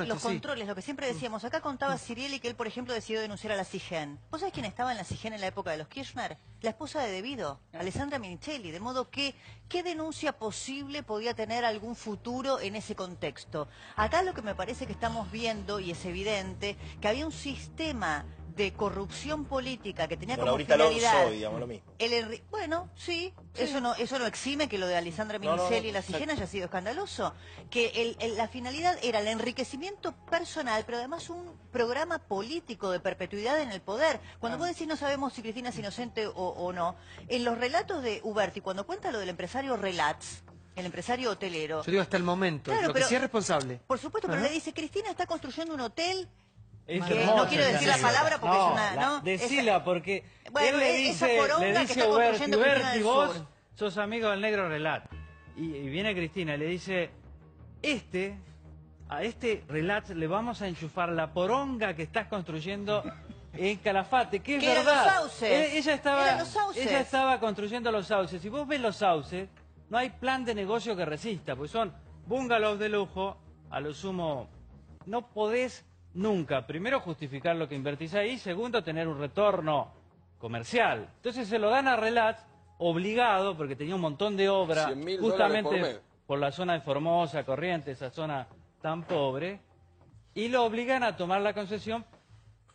Los controles, lo que siempre decíamos, acá contaba Sirieli que él, por ejemplo, decidió denunciar a la CIGEN. ¿Vos sabés quién estaba en la CIGEN en la época de los Kirchner? La esposa de De Vido, Alessandra Minichelli, de modo que, ¿qué denuncia posible podía tener algún futuro en ese contexto? Acá lo que me parece que estamos viendo, y es evidente, que había un sistema de corrupción política que tenía como finalidad... Alonso, digamos lo mismo. Bueno, sí, eso no exime que lo de Alessandra Minichelli y la CIGEN haya sido escandaloso. Que la finalidad era el enriquecimiento personal, pero además un programa político de perpetuidad en el poder. Cuando vos decís no sabemos si Cristina es inocente o no, en los relatos de Uberti, cuando cuenta lo del empresario Relats, el empresario hotelero... Yo digo hasta el momento, claro, lo que sí es responsable. Por supuesto, pero le dice, Cristina está construyendo un hotel... no quiero decir la palabra porque es una... ¿no? Decila, porque bueno, él le dice a Uberti, vos sos amigo del negro Relat. Y viene Cristina y le dice, a este Relat le vamos a enchufar la poronga que estás construyendo en Calafate, que es verdad. Eran los sauces. Ella estaba construyendo los sauces. Si vos ves los sauces, no hay plan de negocio que resista, porque son bungalows de lujo, a lo sumo no podés nunca, primero, justificar lo que invertís ahí, segundo, tener un retorno comercial. Entonces se lo dan a Relats, obligado, porque tenía un montón de obra, justamente por la zona de Formosa, Corrientes, esa zona tan pobre, y lo obligan a tomar la concesión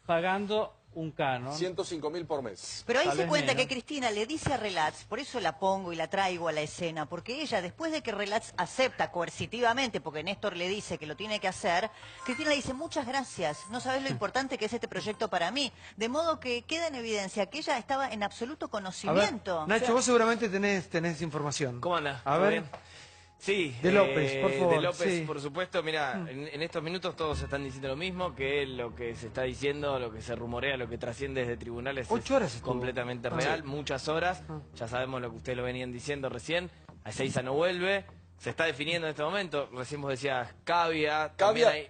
pagando un canon. 105.000 por mes. Pero ahí se cuenta que Cristina le dice a Relats, por eso la pongo y la traigo a la escena, porque ella, después de que Relats acepta coercitivamente, porque Néstor le dice que lo tiene que hacer, Cristina le dice, muchas gracias, no sabes lo importante que es este proyecto para mí. De modo que queda en evidencia que ella estaba en absoluto conocimiento. A ver, Nacho, vos seguramente tenés información. ¿Cómo anda? A ver. Sí, de López, por favor. De López, sí. Por supuesto. Mira, en estos minutos todos están diciendo lo mismo, que lo que se está diciendo, lo que se rumorea, lo que trasciende desde tribunales 8 horas es completamente real, muchas horas. Ya sabemos lo que ustedes lo venían diciendo recién. A Ezeiza no vuelve, se está definiendo en este momento. Recién vos decías Cavia.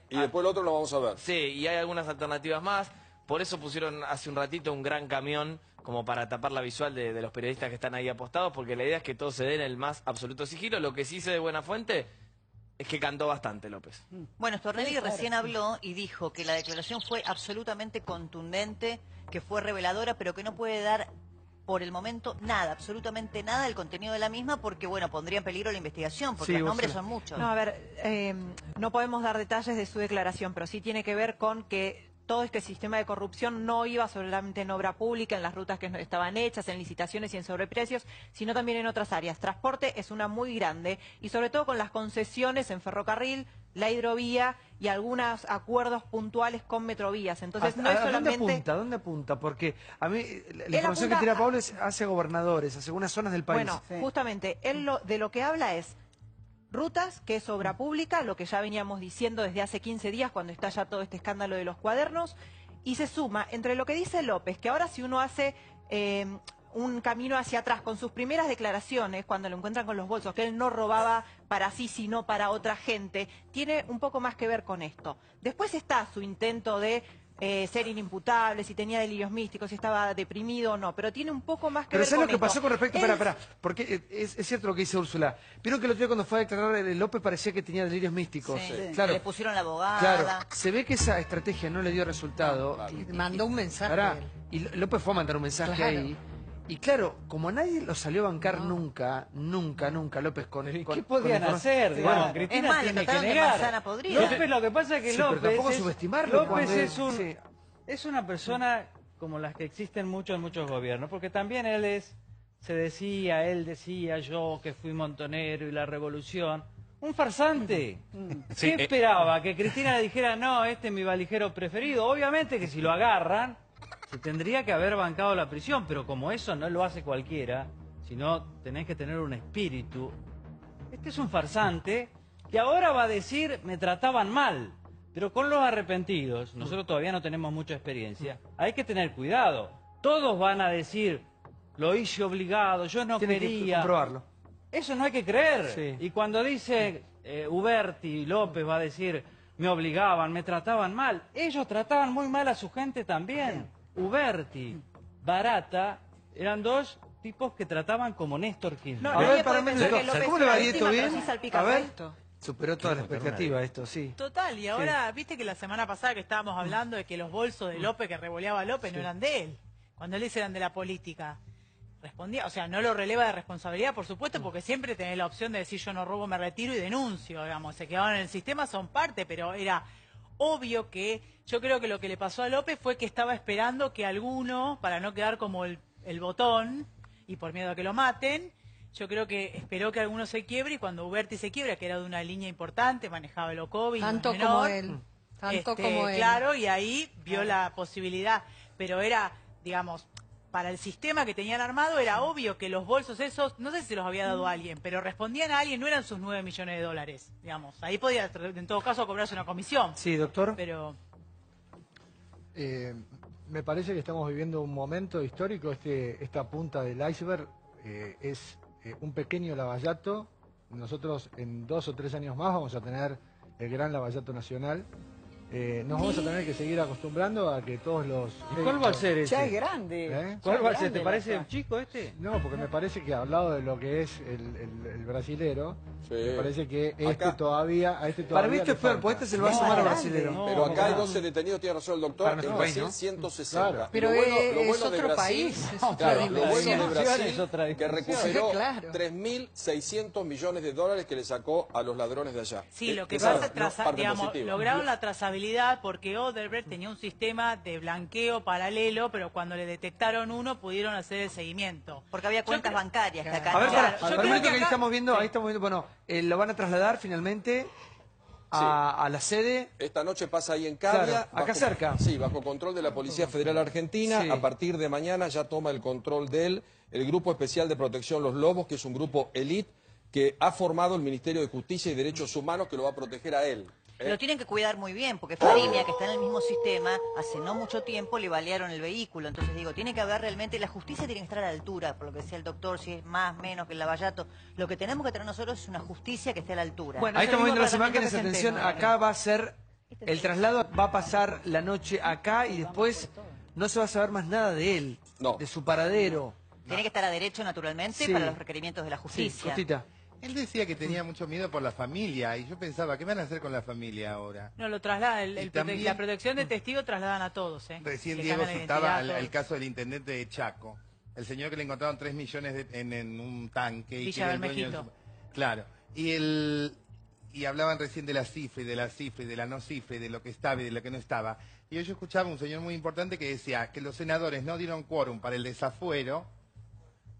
Y después el otro lo vamos a ver. Sí, y hay algunas alternativas más. Por eso pusieron hace un ratito un gran camión como para tapar la visual de los periodistas que están ahí apostados, porque la idea es que todo se dé en el más absoluto sigilo. Lo que sí sé de buena fuente es que cantó bastante López. Bueno, Stornelli recién habló y dijo que la declaración fue absolutamente contundente, que fue reveladora, pero que no puede dar por el momento nada, absolutamente nada del contenido de la misma, porque bueno, pondría en peligro la investigación, porque los nombres son muchos. No, a ver, no podemos dar detalles de su declaración, pero sí tiene que ver con que todo este sistema de corrupción no iba solamente en obra pública, en las rutas que estaban hechas, en licitaciones y en sobreprecios, sino también en otras áreas. Transporte es una muy grande y sobre todo con las concesiones en ferrocarril, la hidrovía y algunos acuerdos puntuales con Metrovías. Entonces no es solamente... ¿Dónde apunta? Porque a mí la información que tira Pablo es hacia gobernadores, hacia algunas zonas del país. Bueno, justamente, él de lo que habla es rutas, que es obra pública, lo que ya veníamos diciendo desde hace 15 días cuando estalla todo este escándalo de los cuadernos, y se suma entre lo que dice López, que ahora si uno hace un camino hacia atrás con sus primeras declaraciones, cuando lo encuentran con los bolsos, que él no robaba para sí, sino para otra gente, tiene un poco más que ver con esto. Después está su intento de ser inimputable, si tenía delirios místicos, si estaba deprimido o no, pero tiene un poco más que ver con esto. Pero ¿sabes lo que pasó con respecto? Espera, porque es cierto lo que dice Úrsula. Vieron que el otro día cuando fue a declarar López parecía que tenía delirios místicos. Sí. Claro. Le pusieron la abogada. Claro, se ve que esa estrategia no le dio resultado. Mandó un mensaje. Y López fue a mandar un mensaje ahí. Y claro, como nadie lo salió a bancar nunca, López con el... ¿Qué podían hacer? Digamos, Cristina es más, tiene que de negar. manzana podrida. López, lo que pasa es que pero tampoco subestimarlo. López es una persona como las que existen en muchos gobiernos, porque también él decía, yo que fui montonero y la revolución. Un farsante. ¿Qué esperaba? Que Cristina le dijera, no, este es mi valijero preferido. Obviamente que si lo agarran, se tendría que haber bancado la prisión, pero como eso no lo hace cualquiera, sino tenés que tener un espíritu. Este es un farsante que ahora va a decir, me trataban mal. Pero con los arrepentidos, nosotros todavía no tenemos mucha experiencia, hay que tener cuidado. Todos van a decir, lo hice obligado, yo no quería. Tiene que comprobarlo. Eso no hay que creer. Sí. Y cuando dice Uberti, López va a decir, me obligaban, me trataban mal. Ellos trataban muy mal a su gente también. Uberti, Barata, eran dos tipos que trataban como Néstor Kirchner. No, A ver, para mí, ¿cómo le va a ir esto bien? A ver, Superó toda la expectativa esto, sí. Total, y ahora, viste que la semana pasada que estábamos hablando de que los bolsos de López que revoleaba López no eran de él, cuando él dice eran de la política. Respondía, o sea, no lo releva de responsabilidad, por supuesto, porque siempre tenés la opción de decir yo no robo, me retiro y denuncio, digamos, se quedaron en el sistema, son parte, pero era obvio que, yo creo que lo que le pasó a López fue que estaba esperando que alguno, para no quedar como el botón, y por miedo a que lo maten, yo creo que esperó que alguno se quiebre, y cuando Uberti se quiebra, que era de una línea importante, manejaba el COVID, Tanto menor, como él. Tanto como él. claro, y ahí vio la posibilidad, pero era, digamos, para el sistema que tenían armado era obvio que los bolsos esos, no sé si se los había dado a alguien, pero respondían a alguien, no eran sus 9 millones de dólares, digamos. Ahí podía, en todo caso, cobrarse una comisión. Sí, doctor. Pero me parece que estamos viviendo un momento histórico. Esta punta del iceberg es un pequeño Lavallato. Nosotros en 2 o 3 años más vamos a tener el gran Lavallato nacional. Nos vamos a tener que seguir acostumbrando a que todos los... ¿Y cuál va a ser ese? Ya es grande. ¿Cuál va a ser? ¿Te parece un chico este? No, porque me parece que al lado de lo que es el brasilero, Sí. me parece que este Acá- todavía... Para mí esto es peor, porque este se lo va a sumar al brasilero. No, Pero acá hay no. 12 detenidos, tiene razón el doctor, Para en nuestro Brasil país, ¿no? 160. Claro. Pero lo bueno es de otro Brasil, país, es otra claro, lo bueno de dimensión. Brasil Es otra que dimensión. recuperó Sí, claro. 3.600 millones de dólares que le sacó a los ladrones de allá. sí, lo que Esa pasa es, parte digamos, positiva. lograron la trazabilidad porque Odebrecht tenía un sistema de blanqueo paralelo, pero cuando le detectaron uno pudieron hacer el seguimiento. Porque había cuentas creo- bancarias que acá A ver, no. para, yo para un creo momento que que ahí acá- estamos viendo, bueno, lo van a trasladar finalmente a la sede. Esta noche pasa ahí en Cavia. Claro, acá cerca. Sí, bajo control de la Policía Federal Argentina. Sí. A partir de mañana ya toma el control de él el Grupo Especial de Protección Los Lobos, que es un grupo elite que ha formado el Ministerio de Justicia y Derechos Humanos, que lo va a proteger a él. Lo tienen que cuidar muy bien, porque Farimia, que está en el mismo sistema, hace no mucho tiempo le balearon el vehículo. Entonces digo, tiene que haber realmente, la justicia tiene que estar a la altura, por lo que decía el doctor, si es más, menos que el Lavallato. Lo que tenemos que tener nosotros es una justicia que esté a la altura. Bueno, Ahí es el estamos mismo viendo las tratamiento imágenes, que atención, Centeno. acá va a ser, el traslado va a pasar la noche acá y después no se va a saber más nada de él, No. de su paradero. Tiene que estar a derecho, naturalmente, Sí. para los requerimientos de la Sí, justicia. Justita. Él decía que tenía mucho miedo por la familia y yo pensaba, ¿qué van a hacer con la familia ahora? No, lo trasladan, Y también- la protección de testigo trasladan a todos. Recién Le Diego cambian la citaba identidad, el todo. caso del intendente de Chaco, el señor que le encontraron 3 millones en un tanque. Y Villa que era el dueño de Bermejito. Claro. Y hablaban recién de la cifra y de la cifra y de la no cifra y de lo que estaba y de lo que no estaba. Y yo escuchaba a un señor muy importante que decía que los senadores no dieron quórum para el desafuero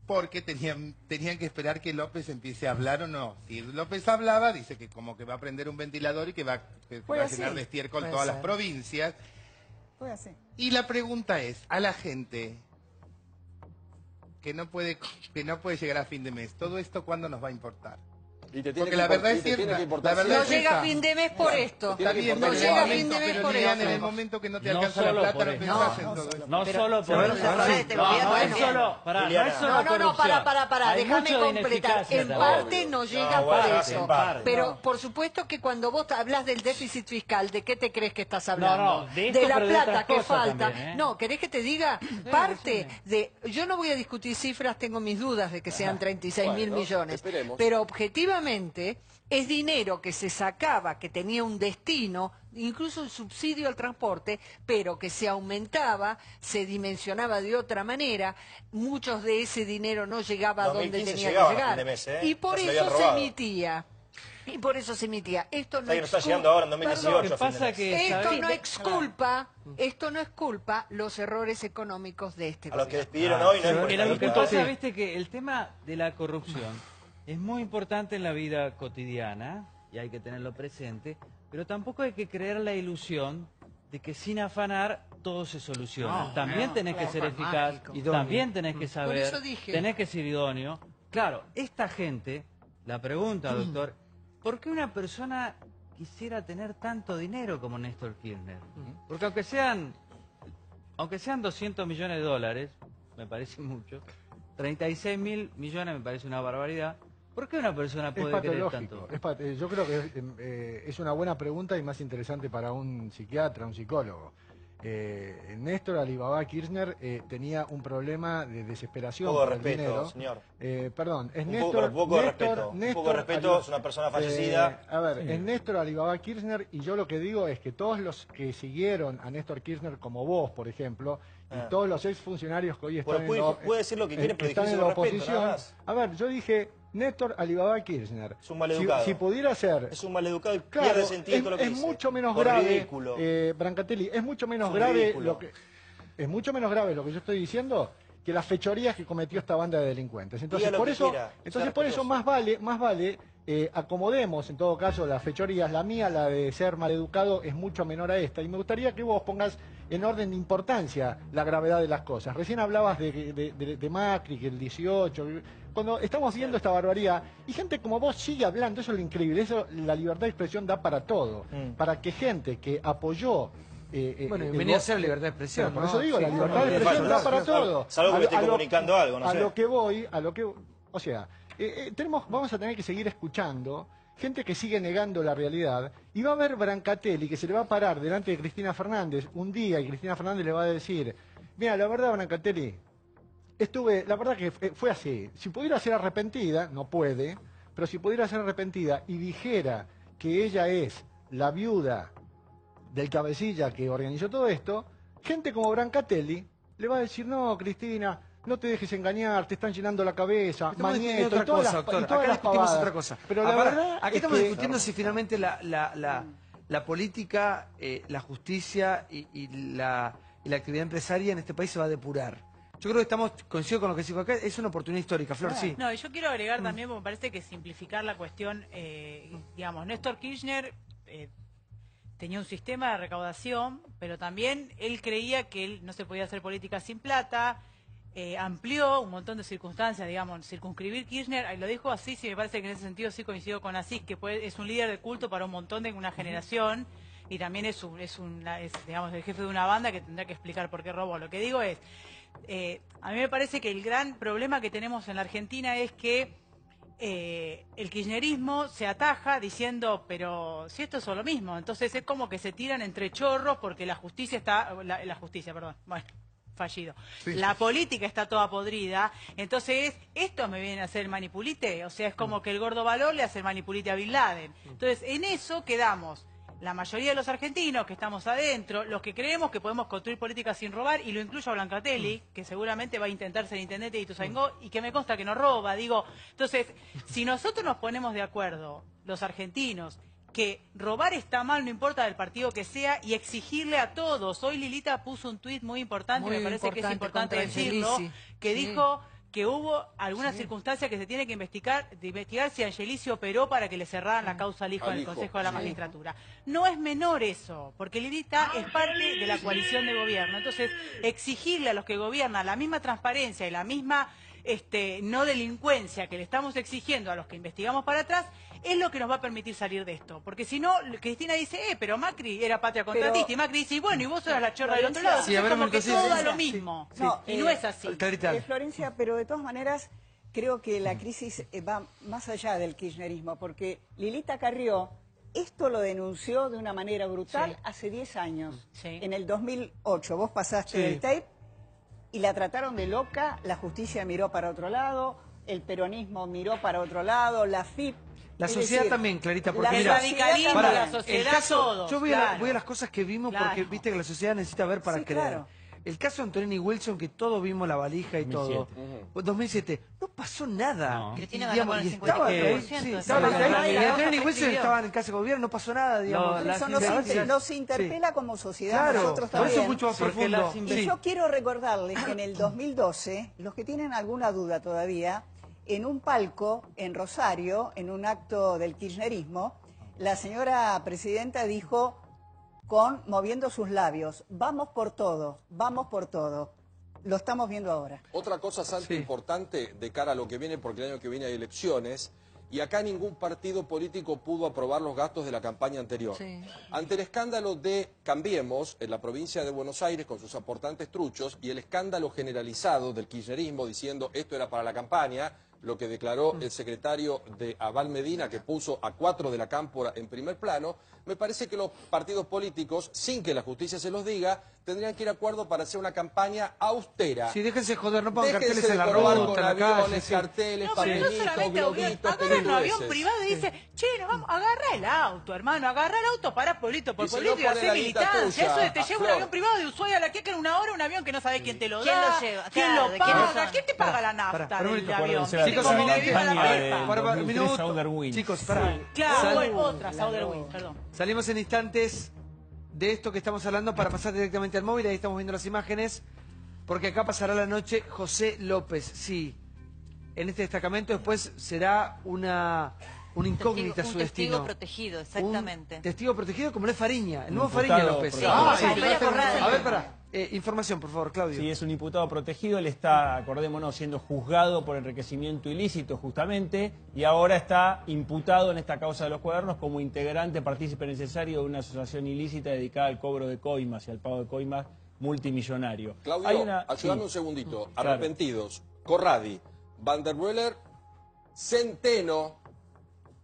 porque tenían que esperar que López empiece a hablar o no. Si López hablaba, dice que como que va a prender un ventilador y que va Puede a llenar ser. de estiércol Puede todas ser. las provincias. Puede ser. Y la pregunta es, a la gente que no puede llegar a fin de mes, ¿todo esto cuándo nos va a importar? Y te Porque la verdad es cierta, la verdad No es llega esta. a fin de mes por esto. Está bien, No pero llega a en el fin de mes momento- por pero Liliana, en el eso. momento que no te No alcanza la solo plata, por no eso. pensás en todo eso. No solo por Bueno, eso. los errores de este gobierno No es también. solo, pará, no Liliana. es solo No, no, corrupción. para, Hay déjame mucho de completar. ineficacia En también. parte no llega No, por bueno, eso. en parte. Pero por supuesto que cuando vos hablas del déficit fiscal, ¿de qué te crees que estás hablando? No, de esto, la pero de plata otras que cosas falta. también, ¿eh? No, ¿querés que te diga? Parte de... Yo no voy a discutir cifras, tengo mis dudas de que sean 36.000 Bueno, millones. esperemos. Pero objetivamente es dinero que se sacaba, que tenía un destino, incluso el subsidio al transporte, pero que se aumentaba, se dimensionaba de otra manera, muchos de ese dinero no llegaba a donde 2015 tenía que llegaba a llegar. fin de mes, ¿eh? Y por Ya se lo eso habían se robado. emitía. Y por eso se emitía. Esto no Está que nos está llegando ahora en 2018. Lo que a fin de pasa mes. que esto ¿sabés? no exculpa, esto no exculpa los errores económicos de este A los que gobierno. despidieron hoy no es por Mira, lo que esta pasa, culpa. viste, que el tema de la corrupción es muy importante en la vida cotidiana y hay que tenerlo presente, pero tampoco hay que creer la ilusión de que sin afanar todo se soluciona. No, también no, tenés que claro, ser eficaz, mágico. Idóneo. también tenés que saber, eso dije. tenés que ser idóneo. Claro, esta gente, la pregunta, doctor, ¿por qué una persona quisiera tener tanto dinero como Néstor Kirchner? Porque aunque sean 200 millones de dólares, me parece mucho, 36.000 millones me parece una barbaridad, ¿por qué una persona Es puede querer patológico. tanto? Yo creo que es una buena pregunta y más interesante para un psiquiatra, un psicólogo. Néstor Alibaba Kirchner tenía un problema de desesperación Un poco de por el respeto, dinero. señor. Perdón, es Un Néstor... poco de respeto. Un poco de respeto, es una persona fallecida. A ver, es Néstor Alibaba Kirchner, y yo lo que digo es que todos los que siguieron a Néstor Kirchner, como vos, por ejemplo, y todos los exfuncionarios que hoy están puede decir lo que quiere, pero están en dijiste la con respeto, nada oposición... más. A ver, yo dije Néstor Alibaba Kirchner. Es un maleducado. Si pudiera ser... Es un maleducado y Claro, pierde sentido todo lo que es dice. mucho menos Por grave, ridículo. Brancatelli, es mucho menos Es un grave ridículo. lo que... Es mucho menos grave lo que yo estoy diciendo que las fechorías que cometió esta banda de delincuentes. Entonces, Diga lo por que eso, quiera, por eso más vale acomodemos, en todo caso, las fechorías. La mía, la de ser maleducado, es mucho menor a esta. Y me gustaría que vos pongas en orden de importancia la gravedad de las cosas. Recién hablabas de Macri, que el 18... Cuando estamos viendo esta barbaridad, y gente como vos sigue hablando, eso es lo increíble, eso la libertad de expresión da para todo. Para que gente que apoyó... bueno, bienvenido a ser libertad de expresión. Por ¿no? eso digo, la Sí, libertad de expresión da para todo. Salvo que esté comunicando algo, no sé. A lo que o sea, vamos a tener que seguir escuchando gente que sigue negando la realidad, y va a haber Brancatelli que se le va a parar delante de Cristina Fernández un día, y Cristina Fernández le va a decir: mira, la verdad, Brancatelli, la verdad que fue así. Si pudiera ser arrepentida, no puede, pero si pudiera ser arrepentida y dijera que ella es la viuda del cabecilla que organizó todo esto, gente como Brancatelli le va a decir: no, Cristina, no te dejes engañar, te están llenando la cabeza, Mañeto, y todas las discutimos pavadas. otra cosa. Pero la verdad aquí es estamos que... discutiendo si finalmente la política, la justicia y la actividad empresaria en este país se va a depurar. Yo creo que coincido con lo que digo acá, es una oportunidad histórica, Flor, sí. No, y yo quiero agregar también, porque me parece que simplificar la cuestión, digamos, Néstor Kirchner tenía un sistema de recaudación, pero también él creía que él no se podía hacer política sin plata, amplió un montón de circunstancias, digamos, circunscribir Kirchner, lo dijo así, sí, me parece que en ese sentido sí coincido con Asís, que es un líder de culto para un montón de una generación, y también es digamos, el jefe de una banda que tendrá que explicar por qué robó. Lo que digo es, a mí me parece que el gran problema que tenemos en la Argentina es que el kirchnerismo se ataja diciendo, pero si esto es lo mismo, entonces es como que se tiran entre chorros porque la justicia fallido. Sí. La política está toda podrida, entonces esto me viene a hacer manipulite, o sea, es como que el gordo valor le hace el manipulite a Bin Laden. Entonces, en eso quedamos la mayoría de los argentinos que estamos adentro, los que creemos que podemos construir políticas sin robar, y lo incluyo a Brancatelli, que seguramente va a intentar ser intendente de Ituzaingó, y que me consta que no roba, digo. Entonces, si nosotros nos ponemos de acuerdo, los argentinos, que robar está mal, no importa del partido que sea, y exigirle a todos. Hoy Lilita puso un tuit muy importante, me parece que es importante decirlo, que dijo que hubo algunas circunstancias que se tiene que investigar si Angelici operó para que le cerraran la causa al hijo del Consejo de la Magistratura. No es menor eso, porque Lilita es parte de la coalición de gobierno. Entonces, exigirle a los que gobiernan la misma transparencia y la misma no delincuencia que le estamos exigiendo a los que investigamos para atrás, es lo que nos va a permitir salir de esto. Porque si no, Cristina dice, pero Macri era patria contratista, y Macri dice, bueno, y vos eras la chorra del otro lado. Sí, Entonces, como que todo da lo mismo. No, y no es así. Florencia, pero de todas maneras, creo que la crisis va más allá del kirchnerismo, porque Lilita Carrió esto lo denunció de una manera brutal hace 10 años. En el 2008, vos pasaste el tape y la trataron de loca, la justicia miró para otro lado, el peronismo miró para otro lado, la FIP... La sociedad también, Clarita, porque el radicalismo, la sociedad, todo. Yo voy a las cosas que vimos porque viste que la sociedad necesita ver para creer. Claro. El caso de Antonini Wilson, que todos vimos la valija y 2007. Todo. 2007. No pasó nada. No. Cristina ganó con el 50%. Antonini Wilson estaba en casa de gobierno, no pasó nada, digamos. Eso nos interpela como sociedad, nosotros también. Eso es mucho más profundo. Y yo quiero recordarles que en el 2012, los que tienen alguna duda todavía, en un palco en Rosario, en un acto del kirchnerismo, la señora presidenta dijo, moviendo sus labios, vamos por todo, vamos por todo. Lo estamos viendo ahora. Otra cosa, Santi, importante de cara a lo que viene, porque el año que viene hay elecciones, y acá ningún partido político pudo aprobar los gastos de la campaña anterior. Ante el escándalo de Cambiemos, en la provincia de Buenos Aires, con sus aportantes truchos, y el escándalo generalizado del kirchnerismo, diciendo esto era para la campaña, lo que declaró el secretario de Abal Medina, que puso a 4 de la Cámpora en primer plano, me parece que los partidos políticos, sin que la justicia se los diga, tendrían que ir a acuerdo para hacer una campaña austera. Sí, déjense joder, no pongan Déjense carteles en la robar ruta, con en la aviones, calle, sí. carteles, No, pero no papelitos, solamente globitos, agarra un avión peludeces. privado y dice, che, nos vamos, agarra el auto, hermano, agarra el auto, pará pueblito por Y si pueblito no, y pone hacé la guita militancia. tuya, Eso de te lleva un Flor. avión privado de Ushuaia a La Quiaca en una hora, un avión que no sabés quién te lo da. ¿Quién lo lleva? ¿Quién Claro, lo ¿de quiénes paga? son? ¿Quién te paga la nafta pará, del avión? Chicos, ¿Viste cómo eminentes, viva la campaña pepa? un minuto. Chicos, pará. Claro, bueno, otra, Sauderwind, perdón. Salimos en instantes de esto que estamos hablando para pasar directamente al móvil. Ahí estamos viendo las imágenes. Porque acá pasará la noche José López. Sí, en este destacamento después será una incógnita su destino. Un testigo protegido, exactamente. Un testigo protegido como lo es Fariña, el nuevo Imputado Fariña López. protegido. A ver, pará. Información, por favor, Claudio. Sí, es un imputado protegido, él está, acordémonos, siendo juzgado por enriquecimiento ilícito justamente, y ahora está imputado en esta causa de los cuadernos como integrante, partícipe necesario de una asociación ilícita dedicada al cobro de coimas y al pago de coimas multimillonario. Claudio, ayúdame un segundito. Claro. Arrepentidos. Corradi, Van der Bueller, Centeno,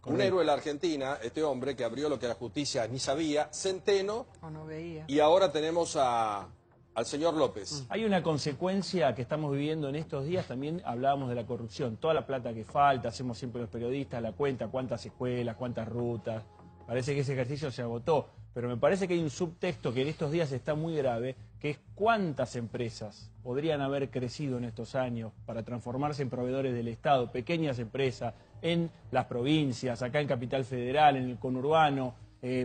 un héroe de la Argentina, este hombre que abrió lo que la justicia ni sabía, Centeno, no veía. y ahora tenemos al señor López. Hay una consecuencia que estamos viviendo en estos días, también hablábamos de la corrupción, toda la plata que falta, hacemos siempre los periodistas la cuenta, cuántas escuelas, cuántas rutas, parece que ese ejercicio se agotó, pero me parece que hay un subtexto que en estos días está muy grave, que es cuántas empresas podrían haber crecido en estos años para transformarse en proveedores del Estado, pequeñas empresas en las provincias, acá en Capital Federal, en el conurbano,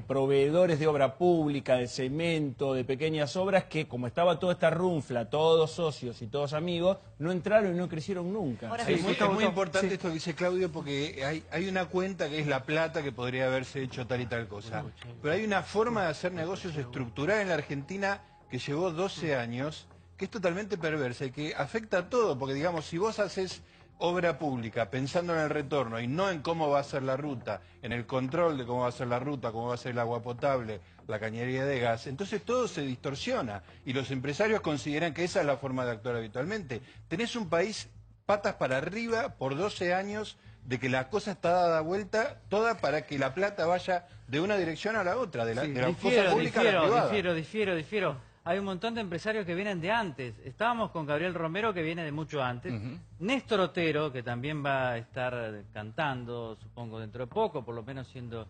proveedores de obra pública, de cemento, de pequeñas obras que, como estaba toda esta runfla, todos socios y todos amigos, no entraron y no crecieron nunca. Sí, es muy importante esto que dice Claudio, porque hay una cuenta que es la plata que podría haberse hecho tal y tal cosa. Pero hay una forma de hacer negocios estructural en la Argentina que llevó 12 años, que es totalmente perversa y que afecta a todo, porque digamos, si vos haces obra pública pensando en el retorno y no en cómo va a ser la ruta, en el control de cómo va a ser la ruta, cómo va a ser el agua potable, la cañería de gas, entonces todo se distorsiona y los empresarios consideran que esa es la forma de actuar habitualmente. Tenés un país patas para arriba por 12 años de que la cosa está dada vuelta toda para que la plata vaya de una dirección a la otra, de la cosa pública a la privada. Difiero. Hay un montón de empresarios que vienen de antes. Estábamos con Gabriel Romero, que viene de mucho antes. Néstor Otero, que también va a estar cantando, supongo, dentro de poco, por lo menos siendo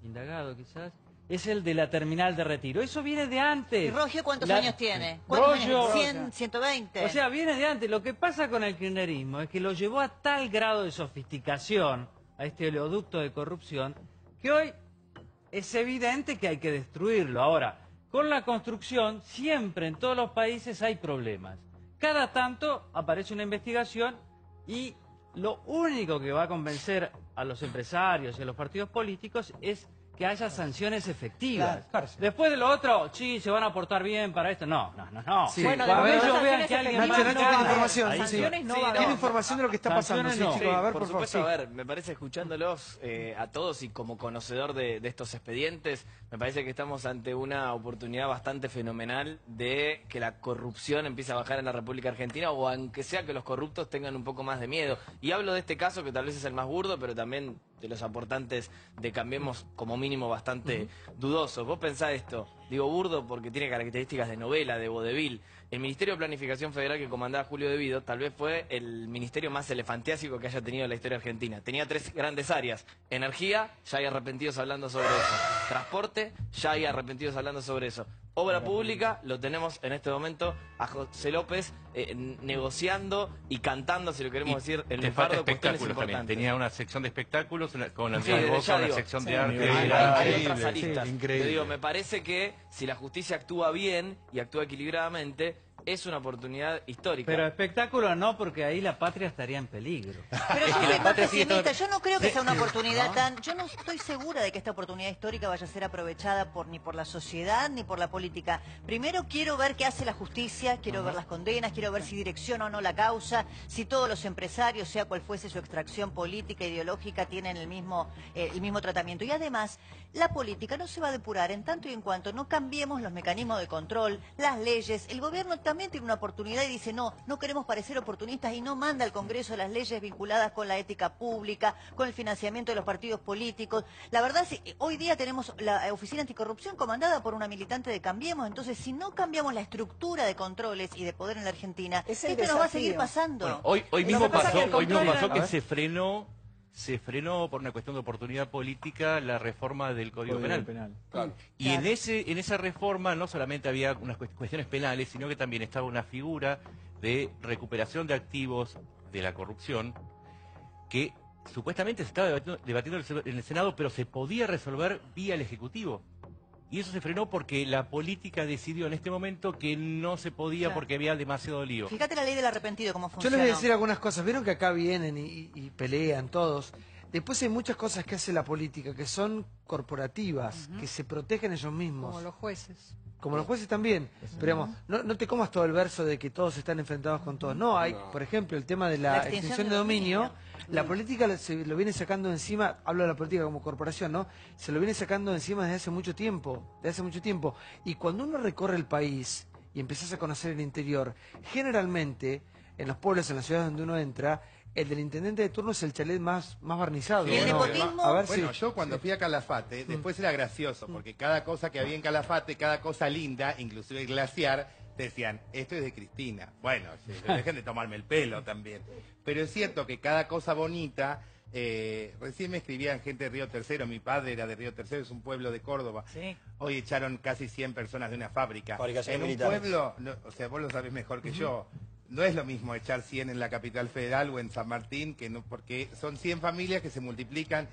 indagado quizás, es el de la terminal de Retiro. Eso viene de antes. ¿Y Rogio cuántos años tiene? ¿Cuántos años? 100, 120. O sea, viene de antes. Lo que pasa con el kirchnerismo es que lo llevó a tal grado de sofisticación, a este oleoducto de corrupción, que hoy es evidente que hay que destruirlo. Ahora, con la construcción, siempre en todos los países hay problemas. Cada tanto aparece una investigación y lo único que va a convencer a los empresarios y a los partidos políticos es que haya sanciones efectivas. Claro. Después de lo otro, sí, se van a portar bien para esto. No. Sí. Bueno, Cuando de ellos momento vean que alguien Nacho, más... tiene información. Sanciones no va a haber. Tiene información de lo que está pasando. Sí, Sanciones no. chicos, a ver, por por favor. supuesto, a ver, me parece escuchándolos a todos y como conocedor de estos expedientes, me parece que estamos ante una oportunidad bastante fenomenal de que la corrupción empiece a bajar en la República Argentina o aunque sea que los corruptos tengan un poco más de miedo. Y hablo de este caso que tal vez es el más burdo, pero también de los aportantes de Cambiemos como mínimo bastante dudosos. Vos pensás esto, digo burdo porque tiene características de novela, de vodevil. El Ministerio de Planificación Federal que comandaba Julio De Vido tal vez fue el ministerio más elefantiásico que haya tenido en la historia argentina. Tenía 3 grandes áreas. Energía, ya hay arrepentidos hablando sobre eso. Transporte, ya hay arrepentidos hablando sobre eso. Obra pública, lo tenemos en este momento a José López negociando y cantando, si lo queremos decir, en el fardo cuestiones importantes. Tenía una sección de espectáculos, con el Sí, Boca, una digo, sección sí, de arte. hay otras aristas. increíble. Te digo, me parece que si la justicia actúa bien y actúa equilibradamente, es una oportunidad histórica. Pero espectáculo no, porque ahí la patria estaría en peligro. Pero yo soy más pesimista, yo no creo que sea una oportunidad tan... Yo no estoy segura de que esta oportunidad histórica vaya a ser aprovechada ni por la sociedad ni por la política. Primero quiero ver qué hace la justicia, quiero ver las condenas, quiero ver si direcciona o no la causa, si todos los empresarios, sea cual fuese su extracción política, ideológica, tienen el mismo tratamiento. Y además, la política no se va a depurar en tanto y en cuanto no cambiemos los mecanismos de control, las leyes. El gobierno también también tiene una oportunidad y dice, no queremos parecer oportunistas y no manda al Congreso las leyes vinculadas con la ética pública, con el financiamiento de los partidos políticos. La verdad es que hoy día tenemos la Oficina Anticorrupción comandada por una militante de Cambiemos, entonces si no cambiamos la estructura de controles y de poder en la Argentina, esto nos va a seguir pasando. Bueno, hoy mismo pasó que se frenó por una cuestión de oportunidad política la reforma del Código Penal. Claro. Y en esa reforma no solamente había unas cuestiones penales, sino que también estaba una figura de recuperación de activos de la corrupción que supuestamente se estaba debatiendo en el Senado, pero se podía resolver vía el Ejecutivo. Y eso se frenó porque la política decidió en este momento que no se podía porque había demasiado lío. Fíjate la ley del arrepentido, cómo funciona. Yo les voy a decir algunas cosas. Vieron que acá vienen y pelean todos. Después hay muchas cosas que hace la política que son corporativas, que se protegen ellos mismos. Como los jueces. Como los jueces también. Pero digamos, no te comas todo el verso de que todos están enfrentados con todos. No, hay, por ejemplo, el tema de la extinción de dominio. La política se lo viene sacando encima, hablo de la política como corporación, ¿no? Se lo viene sacando encima desde hace mucho tiempo, Y cuando uno recorre el país y empiezas a conocer el interior, generalmente, en los pueblos, en las ciudades donde uno entra, el del intendente de turno es el chalet más barnizado. ¿Y el nepotismo? A ver, bueno, yo cuando fui a Calafate, después era gracioso, porque cada cosa que había en Calafate, cada cosa linda, inclusive el glaciar, decían, esto es de Cristina. Bueno, dejen de tomarme el pelo también. Pero es cierto que cada cosa bonita, recién me escribían gente de Río Tercero, mi padre era de Río Tercero, es un pueblo de Córdoba. Sí. Hoy echaron casi 100 personas de una fábrica. En un pueblo, no, o sea, vos lo sabés mejor que yo, no es lo mismo echar 100 en la capital federal o en San Martín, que no, porque son 100 familias que se multiplican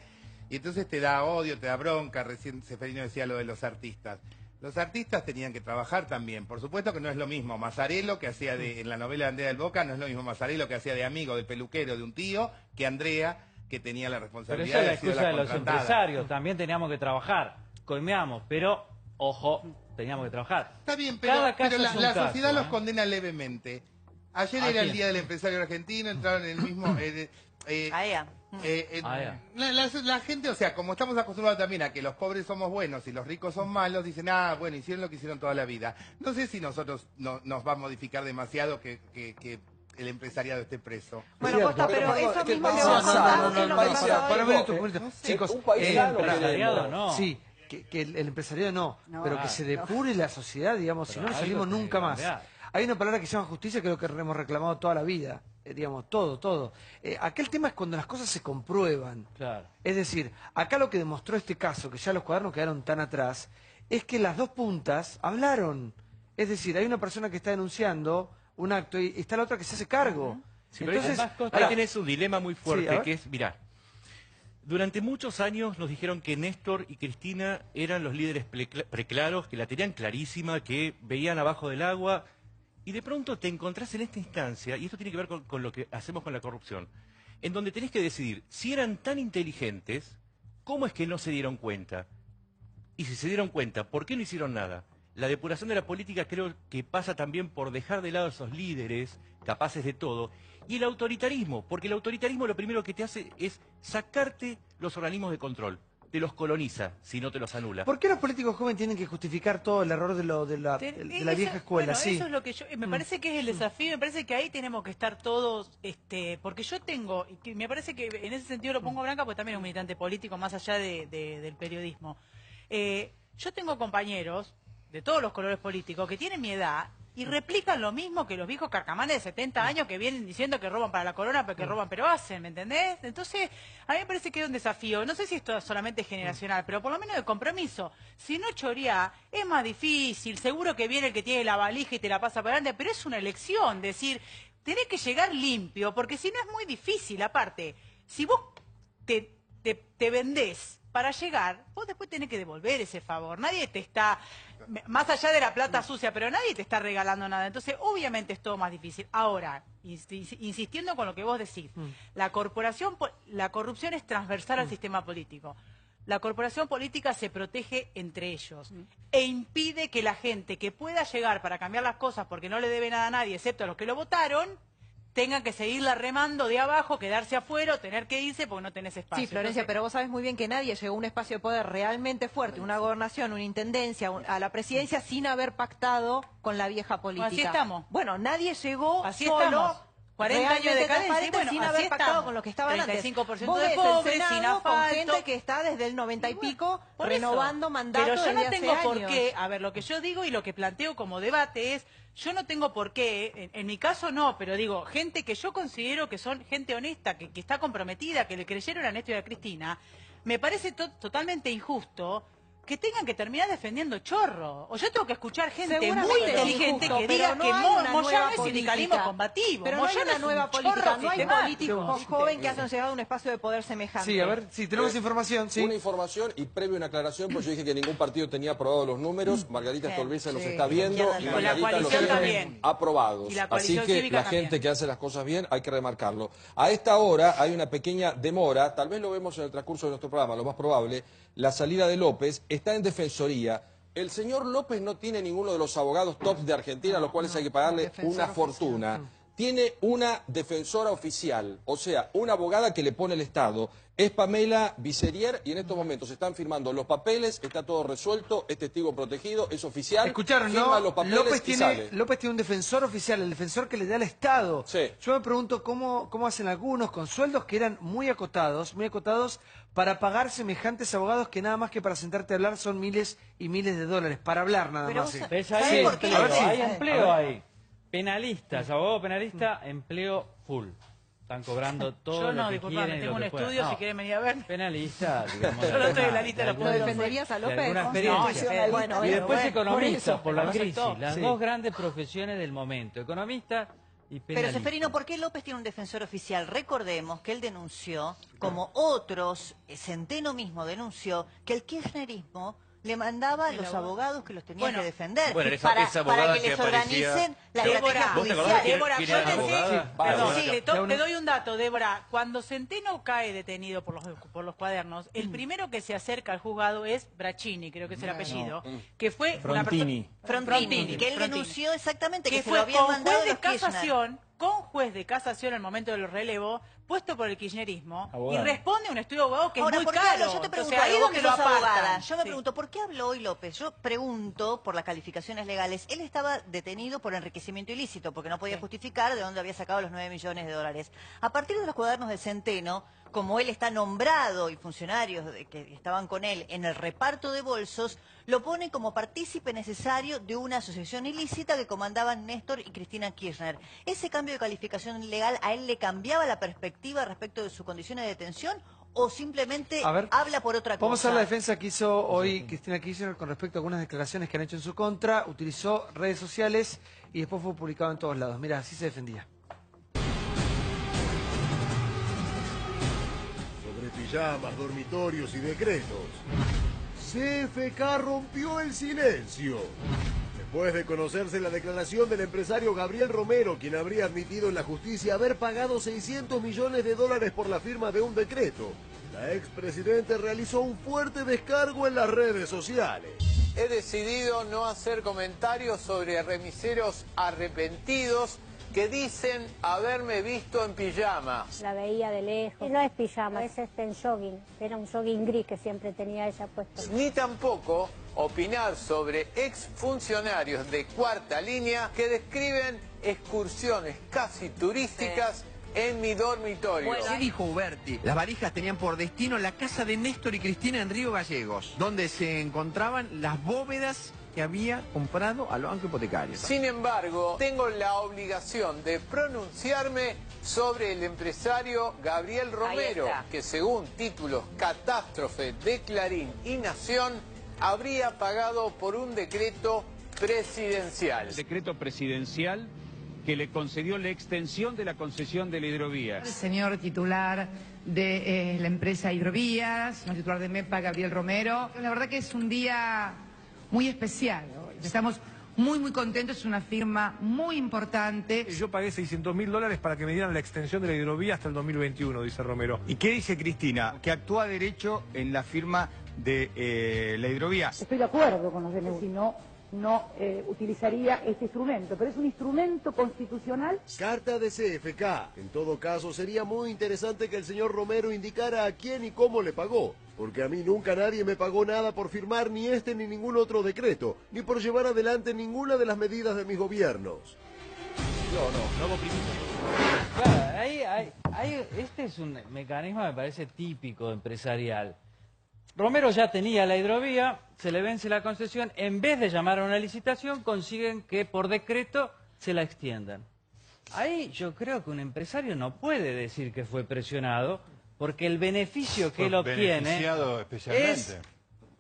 y entonces te da odio, te da bronca. Recién Seferino decía lo de los artistas. Los artistas tenían que trabajar también. Por supuesto que no es lo mismo Mazzarello, que hacía en la novela de Andrea del Boca, no es lo mismo Mazzarello, que hacía de amigo del peluquero de un tío, que Andrea, que tenía la responsabilidad de ser la excusa de los empresarios. También teníamos que trabajar. Coimeamos, pero, ojo, teníamos que trabajar. Está bien, pero la sociedad los condena levemente. Ayer era el Día del Empresario Argentino, entraron en el mismo... La gente, o sea, como estamos acostumbrados también a que los pobres somos buenos y los ricos son malos, dicen, bueno, hicieron lo que hicieron toda la vida. No sé si nosotros nos va a modificar demasiado que el empresariado esté preso. Bueno, Costa, pero eso mismo le va a pasar. Chicos, el empresariado no. Sí, que el empresariado no, pero que se depure la sociedad, digamos, si no salimos nunca más. Hay una palabra que se llama justicia, que es lo que hemos reclamado toda la vida, digamos, todo. Aquel tema es cuando las cosas se comprueban. Claro. Es decir, acá lo que demostró este caso, que ya los cuadernos quedaron tan atrás, es que las dos puntas hablaron. Es decir, hay una persona que está denunciando un acto y está la otra que se hace cargo. Sí, entonces, ahí tenés un dilema muy fuerte, que es, mirá, durante muchos años nos dijeron que Néstor y Cristina eran los líderes preclaros, que la tenían clarísima, que veían abajo del agua. Y de pronto te encontrás en esta instancia, y esto tiene que ver con lo que hacemos con la corrupción, en donde tenés que decidir, si eran tan inteligentes, ¿cómo es que no se dieron cuenta? Y si se dieron cuenta, ¿por qué no hicieron nada? La depuración de la política creo que pasa también por dejar de lado a esos líderes capaces de todo. Y el autoritarismo, porque el autoritarismo lo primero que te hace es sacarte los organismos de control. Te los coloniza, si no te los anula. ¿Por qué los políticos jóvenes tienen que justificar todo el error de la vieja escuela? Bueno, eso es lo que me parece que es el desafío, me parece que ahí tenemos que estar todos, porque yo tengo, y me parece que en ese sentido lo pongo Branca, porque también es un militante político más allá del periodismo. Yo tengo compañeros de todos los colores políticos que tienen mi edad y replican lo mismo que los viejos carcamanes de 70 años que vienen diciendo que roban para la corona, pero que roban pero hacen, ¿me entendés? Entonces, a mí me parece que es un desafío. No sé si esto es solamente generacional, pero por lo menos de compromiso. Si no choreá, es más difícil. Seguro que viene el que tiene la valija y te la pasa por delante, pero es una elección. Decir, tenés que llegar limpio, porque si no es muy difícil. Aparte, si vos te vendés para llegar, vos después tenés que devolver ese favor. Nadie te está, más allá de la plata sucia, pero nadie te está regalando nada. Entonces, obviamente es todo más difícil. Ahora, insistiendo con lo que vos decís, la corrupción es transversal al sistema político. La corporación política se protege entre ellos e impide que la gente que pueda llegar para cambiar las cosas porque no le debe nada a nadie, excepto a los que lo votaron, tengan que seguirla remando de abajo, quedarse afuera o tener que irse porque no tenés espacio. Sí, Florencia, pero vos sabés muy bien que nadie llegó a un espacio de poder realmente fuerte, una gobernación, una intendencia, a la presidencia sin haber pactado con la vieja política. Así estamos. Bueno, nadie llegó así solo, estamos. 40 años de transparente, cadencia, sin bueno, haber así pactado estamos. con lo que estaban antes. 35% Vos de ves pobres, el Senado sin con asfalto. gente que está desde el 90 y pico Por renovando eso. mandatos Pero yo no desde tengo hace por años. qué, a ver, lo que yo digo y lo que planteo como debate es, yo no tengo por qué, en mi caso no, pero digo, gente que yo considero que son gente honesta, que está comprometida, que le creyeron a Néstor y a Cristina, me parece totalmente injusto que tengan que terminar defendiendo chorro. O yo tengo que escuchar gente muy Seguramente inteligente injusto, que pero diga no que hay una Moyano nueva es sindicalismo política. combativo. Pero no hay Moyano una es un nueva chorro política, no hay sistemático. políticos jóvenes que hayan llegado a un espacio de poder semejante. Sí, a ver, si tenemos información, sí. Una información y previo una aclaración, pues yo dije que ningún partido tenía aprobado los números. Margarita Stolbizer nos está viendo y Con la Margarita los coalición tiene también. aprobados. Y la Así coalición que cívica la también. gente que hace las cosas bien hay que remarcarlo. A esta hora hay una pequeña demora, tal vez lo vemos en el transcurso de nuestro programa, lo más probable. La salida de López está en Defensoría. El señor López no tiene ninguno de los abogados tops de Argentina, a los cuales hay que pagarle una fortuna. Tiene una defensora oficial, o sea, una abogada que le pone el Estado. Es Pamela Vicerier y en estos momentos se están firmando los papeles, está todo resuelto, es testigo protegido, es oficial. Escucharon, firma ¿no? los papeles y sale. López tiene un defensor oficial, el defensor que le da al Estado. Sí. Yo me pregunto cómo hacen algunos con sueldos que eran muy acotados para pagar semejantes abogados que nada más que para sentarte a hablar son miles y miles de dólares, para hablar nada Pero más. vos- ¿Ves? ¿Sabés Hay por qué? empleo, A ver si- hay empleo a ver. ahí. Penalistas, abogado penalista, empleo full. Están cobrando todo Yo no, lo que disculpame, quieren y tengo lo un que puedan. estudio, No, si quieren venir a ver. penalista, digamos. Yo no estoy en la lista de los ¿Lo defenderías a de López? alguna No, experiencia. bueno, Y después bueno, economistas, por la pero crisis. aceptó. Las Sí. dos grandes profesiones del momento, economista y Pero penalista. Seferino, ¿por qué López tiene un defensor oficial? Recordemos que él denunció, como otros, Centeno mismo denunció, que el kirchnerismo le mandaba a los abogados que los tenían que defender Bueno, esa para abogada que les que aparecía- organicen la Débora, estrategia ¿vos te acordás judicial. quién Débora, era yo la te abogada? perdón, Sí, sí, te doy un dato, Débora. Cuando Centeno cae detenido por los cuadernos, el primero que se acerca al juzgado es Braccini, creo que es el apellido, que fue Frontini. Frontini, que él Frontini. denunció exactamente que se fue lo habían con mandado juez de los Kirchner. casación, con juez de casación al momento del relevo, puesto por el kirchnerismo, Abogado. y responde a un estudio de abogado que Ahora, es ¿por muy qué caro. habló? Yo te pregunto, Entonces, ahí es vos donde que lo sos apartan. abogada, yo me Sí. pregunto, ¿por qué habló hoy López? Yo pregunto por las calificaciones legales. Él estaba detenido por enriquecimiento ilícito, porque no podía justificar de dónde había sacado los 9 millones de dólares. A partir de los cuadernos de Centeno, como él está nombrado y funcionarios que estaban con él en el reparto de bolsos, lo ponen como partícipe necesario de una asociación ilícita que comandaban Néstor y Cristina Kirchner. ¿Ese cambio de calificación legal a él le cambiaba la perspectiva respecto de sus condiciones de detención o simplemente A ver, habla por otra cosa? Vamos a ver la defensa que hizo hoy Cristina Kirchner con respecto a algunas declaraciones que han hecho en su contra. Utilizó redes sociales y después fue publicado en todos lados. Mira, así se defendía. Sobre pijamas, dormitorios y decretos. CFK rompió el silencio. Después de conocerse la declaración del empresario Gabriel Romero, quien habría admitido en la justicia haber pagado 600 millones de dólares por la firma de un decreto, la expresidente realizó un fuerte descargo en las redes sociales. He decidido no hacer comentarios sobre remiseros arrepentidos que dicen haberme visto en pijama. La veía de lejos. No es pijama, es en jogging. Era un jogging gris que siempre tenía ella puesto. Ni tampoco opinar sobre exfuncionarios de cuarta línea que describen excursiones casi turísticas en mi dormitorio. ¿Qué dijo Uberti? Las valijas tenían por destino la casa de Néstor y Cristina en Río Gallegos, donde se encontraban las bóvedas que había comprado al banco hipotecario. Sin embargo, tengo la obligación de pronunciarme sobre el empresario Gabriel Romero, que según títulos Catástrofe de Clarín y Nación, habría pagado por un decreto presidencial. Decreto presidencial que le concedió la extensión de la concesión de la hidrovía. El señor titular de la empresa Hidrovías, el titular de MEPA, Gabriel Romero. La verdad que es un día muy especial, ¿no? Estamos muy contentos, es una firma muy importante. Yo pagué 600.000 dólares para que me dieran la extensión de la hidrovía hasta el 2021, dice Romero. ¿Y qué dice Cristina? Que actúa derecho en la firma de la hidrovía. Estoy de acuerdo con los DNU, si no no utilizaría este instrumento, pero es un instrumento constitucional. Carta de CFK. En todo caso, sería muy interesante que el señor Romero indicara a quién y cómo le pagó, porque a mí nunca nadie me pagó nada por firmar ni este ni ningún otro decreto, ni por llevar adelante ninguna de las medidas de mis gobiernos. No hago primicia. Claro, este es un mecanismo, me parece, típico empresarial. Romero ya tenía la hidrovía, se le vence la concesión, en vez de llamar a una licitación, consiguen que por decreto se la extiendan. Ahí yo creo que un empresario no puede decir que fue presionado, porque el beneficio que él obtiene es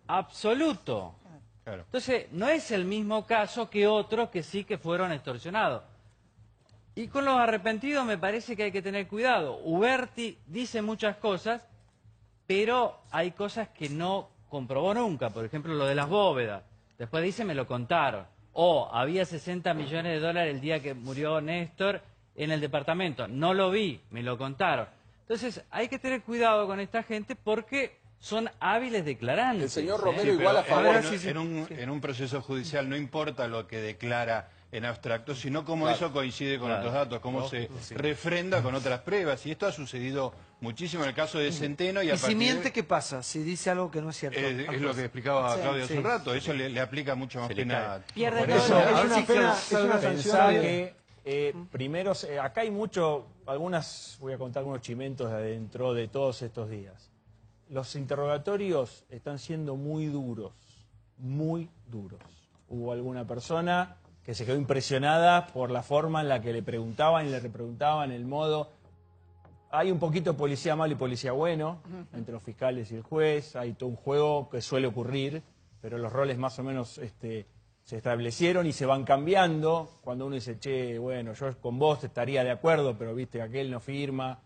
absoluto. Claro. Entonces, no es el mismo caso que otros que sí que fueron extorsionados. Y con los arrepentidos me parece que hay que tener cuidado. Uberti dice muchas cosas, pero hay cosas que no comprobó nunca. Por ejemplo, lo de las bóvedas. Después dice, me lo contaron. O había 60 millones de dólares el día que murió Néstor en el departamento. No lo vi, me lo contaron. Entonces, hay que tener cuidado con esta gente porque son hábiles declarantes. El señor Romero igual a favor. En un proceso judicial no importa lo que declara en abstracto, sino cómo eso coincide con otros datos, cómo se refrenda con otras pruebas. Y esto ha sucedido muchísimo en el caso de Centeno. Y si miente, ¿qué pasa? Si dice algo que no es cierto. Es lo que explicaba Claudio hace un rato. Eso le aplica mucho más pena. Pierde todo. Pensar que primero, acá hay voy a contar algunos chimentos de adentro de todos estos días. Los interrogatorios están siendo muy duros, muy duros. Hubo alguna persona que se quedó impresionada por la forma en la que le preguntaban y le repreguntaban, el modo. Hay un poquito de policía malo y policía bueno entre los fiscales y el juez. Hay todo un juego que suele ocurrir, pero los roles más o menos se establecieron y se van cambiando. Cuando uno dice, che, bueno, yo con vos estaría de acuerdo, pero viste, aquel no firma.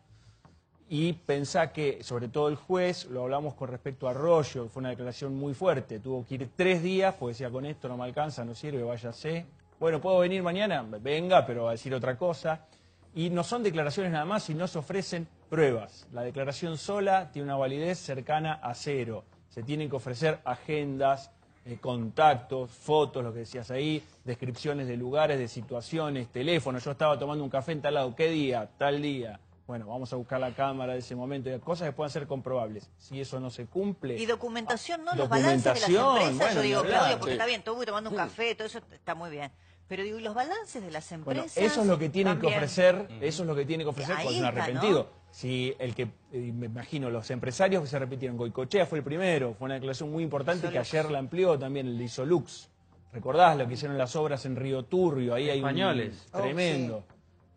Y pensá que, sobre todo el juez, lo hablamos con respecto a Arroyo, fue una declaración muy fuerte. Tuvo que ir 3 días, porque decía, con esto no me alcanza, no sirve, váyase. Bueno, ¿puedo venir mañana? Venga, pero va a decir otra cosa. Y no son declaraciones nada más, sino se ofrecen pruebas. La declaración sola tiene una validez cercana a 0. Se tienen que ofrecer agendas, contactos, fotos, lo que decías ahí, descripciones de lugares, de situaciones, teléfonos. Yo estaba tomando un café en tal lado, ¿qué día? Tal día. Bueno, vamos a buscar la cámara de ese momento. Y cosas que puedan ser comprobables. Si eso no se cumple... Y documentación, ¿no? Los balances de las empresas. Bueno, yo digo, Claudio, porque está bien, estuve tomando un café, todo eso está muy bien. Pero digo, ¿y los balances de las empresas? Bueno, eso es lo que tienen también que ofrecer, eso es lo que tiene que ofrecer ahí cuando es un está, arrepentido. ¿no? Si me imagino, los empresarios que se repitieron, Goicoechea fue el primero, fue una declaración muy importante que ayer la amplió también el de Isolux. ¿Recordás lo que hicieron las obras en Río Turbio? Ahí hay españoles. Tremendo.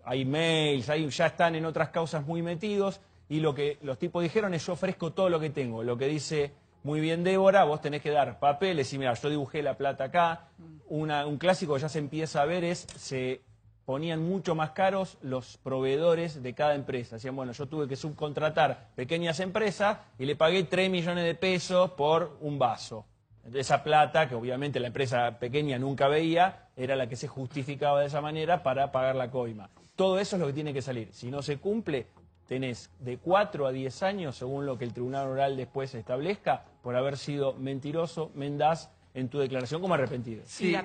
Hay mails, ya están en otras causas muy metidos, y lo que los tipos dijeron es, yo ofrezco todo lo que tengo. Lo que dice muy bien Débora, vos tenés que dar papeles y mira, yo dibujé la plata acá. Un clásico que ya se empieza a ver es, se ponían mucho más caros los proveedores de cada empresa. Decían, bueno, yo tuve que subcontratar pequeñas empresas y le pagué 3 millones de pesos por un vaso. Esa plata, que obviamente la empresa pequeña nunca veía, era la que se justificaba de esa manera para pagar la coima. Todo eso es lo que tiene que salir. Si no se cumple, tenés de 4 a 10 años, según lo que el Tribunal Oral después establezca, por haber sido mentiroso, mendaz, en tu declaración como arrepentido. Sí, va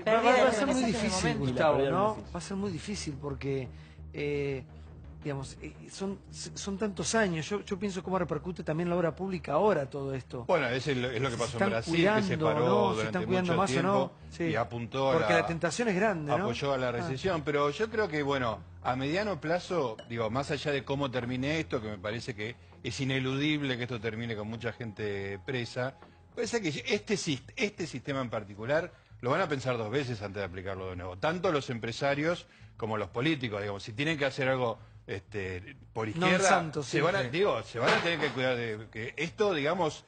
a ser muy difícil, Gustavo, ¿no? Va a ser muy difícil porque, digamos, son tantos años. Yo pienso cómo repercute también la obra pública ahora todo esto. Bueno, es lo que pasó en Brasil, que se paró durante mucho tiempo y apuntó porque la tentación es grande, ¿no? Apoyó a la recesión, pero yo creo que, bueno, a mediano plazo, digo, más allá de cómo termine esto, que me parece que es ineludible que esto termine con mucha gente presa, parece que este sistema en particular lo van a pensar 2 veces antes de aplicarlo de nuevo. Tanto los empresarios como los políticos, digamos, si tienen que hacer algo por izquierda, se van a tener que cuidar de que esto, digamos,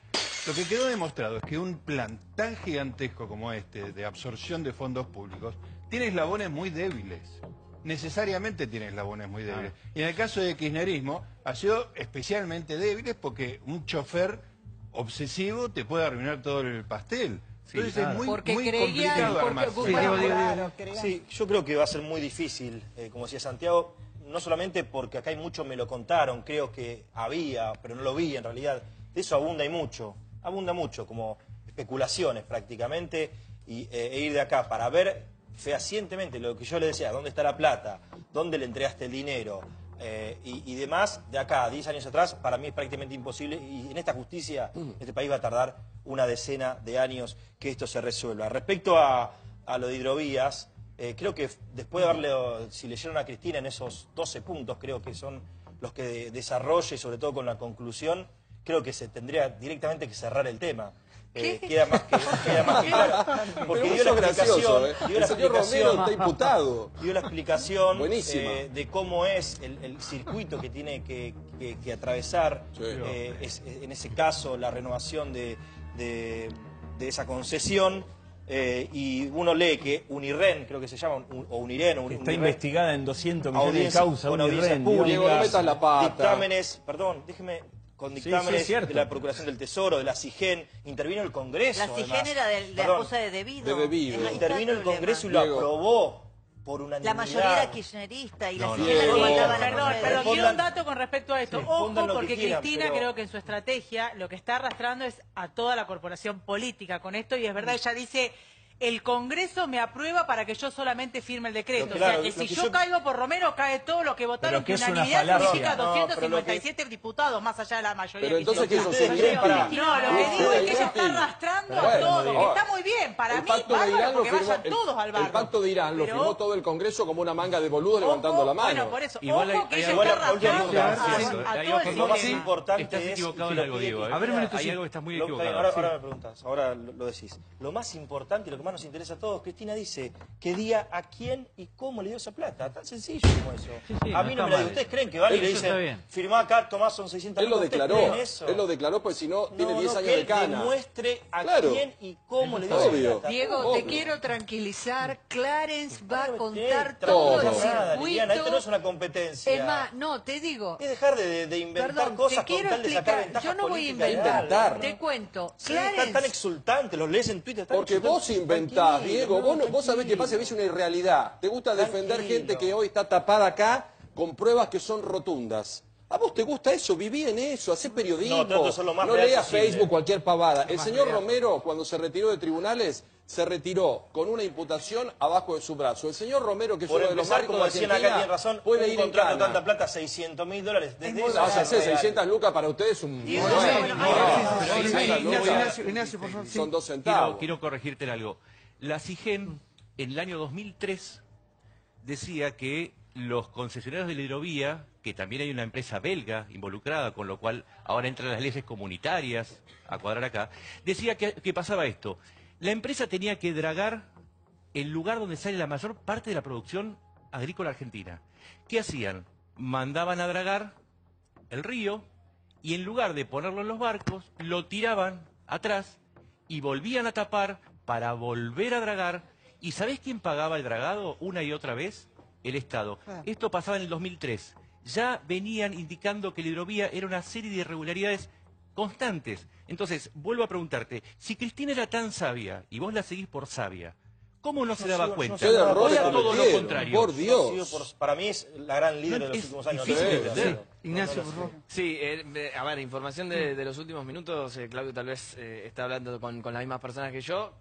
lo que quedó demostrado es que un plan tan gigantesco como este, de absorción de fondos públicos, tiene eslabones muy débiles. Necesariamente tiene eslabones muy débiles. Y en el caso de kirchnerismo, ha sido especialmente débiles porque un chofer obsesivo te puede arruinar todo el pastel. Entonces es muy complicado armarse. Sí, yo creo que va a ser muy difícil, como decía Santiago, no solamente porque acá hay mucho me lo contaron, creo que había, pero no lo vi en realidad. De eso abunda mucho, como especulaciones prácticamente. e ir de acá para ver fehacientemente lo que yo le decía, dónde está la plata, dónde le entregaste el dinero y demás, de acá a 10 años atrás, para mí es prácticamente imposible. Y en esta justicia, este país va a tardar una decena de años que esto se resuelva. Respecto a lo de hidrovías, creo que después de haberle, si leyeron a Cristina en esos 12 puntos, creo que son los que desarrolle, sobre todo con la conclusión, creo que se tendría directamente que cerrar el tema. Queda más que claro. Porque dio la explicación, el señor Romero está imputado. Dio la explicación de cómo es el circuito que tiene que atravesar, en ese caso, la renovación de esa concesión. Y uno lee que Uniren, creo que se llama, o Uniren, está investigada en 200 millones de causas, Uniren, dictámenes, perdón, déjeme, con dictámenes de la Procuración del Tesoro, de la CIGEN, intervino el Congreso. La CIGEN era de la cosa de debido. Intervino el Congreso y lo aprobó por unanimidad. La mayoría era kirchnerista y la CIGEN lo mandaba. Perdón, quiero un dato con respecto a esto. Ojo, porque Cristina creo que en su estrategia lo que está arrastrando es a toda la corporación política con esto, y es verdad, ella dice: el Congreso me aprueba para que yo solamente firme el decreto. Claro, o sea, que si yo caigo por Romero, cae todo lo que votaron, que unanimidad significa 257 diputados, más allá de la mayoría. Pero entonces que eso No, lo que digo es que ella está arrastrando a todo, que está muy bien, para mí, bárbaro, porque vayan todos al barro. El pacto de Irán lo firmó todo el Congreso como una manga de boludos levantando la mano. Bueno, por eso, ojo que ella está arrastrando a todo el Lo más importante estás equivocado en algo, Diego. A ver, hay algo que estás muy equivocado. Ahora me preguntas, ahora lo decís. Lo más importante y lo que más nos interesa a todos, Cristina dice qué día, a quién y cómo le dio esa plata. Tan sencillo como eso. A mí no me la dio. ¿Ustedes creen que van y le dicen, firmá acá, Tomás, son 600 Él lo declaró. Él lo declaró, pues si no, tiene 10 años de cana. Que demuestre a quién y cómo le dio esa plata. Diego, te quiero tranquilizar. Clarence va a contar todo el circuito. Liliana, esto no es una competencia. Es más, no, te digo. Es dejar de inventar cosas con tal de sacar ventajas. Yo no voy a inventar. Te cuento. Clarence. Están tan exultantes, los lees en Twitter. Porque vos inventás, Diego. Vos sabés que pasa a veces una irrealidad. Te gusta defender gente que hoy está tapada acá con pruebas que son rotundas. ¿A vos te gusta eso? Viví en eso, hacés periodismo. No leas Facebook, cualquier pavada. El señor Romero, cuando se retiró de tribunales, se retiró con una imputación abajo de su brazo. El señor Romero, que es uno de los más ricos de Argentina, acá tiene razón, puede ir en cana. Tanta plata, $600.000. Desde eso vas a hacer 600 lucas para ustedes un... Ignacio, por favor. Son 2 centavos. Quiero corregirte en algo. La CIGEN, en el año 2003, decía que los concesionarios de la hidrovía, que también hay una empresa belga involucrada, con lo cual ahora entran las leyes comunitarias a cuadrar acá, decía que pasaba esto. La empresa tenía que dragar el lugar donde sale la mayor parte de la producción agrícola argentina. ¿Qué hacían? Mandaban a dragar el río y en lugar de ponerlo en los barcos, lo tiraban atrás y volvían a tapar para volver a dragar. ¿Y sabés quién pagaba el dragado una y otra vez? El Estado. Esto pasaba en el 2003. Ya venían indicando que la hidrovía era una serie de irregularidades constantes. Entonces, vuelvo a preguntarte, si Cristina era tan sabia, y vos la seguís por sabia, ¿cómo no se daba cuenta? Todo lo contrario. Por Dios. Para mí es la gran líder de los últimos años. Ignacio, por favor. Sí, a ver, información de los últimos minutos. Claudio tal vez está hablando con las mismas personas que yo.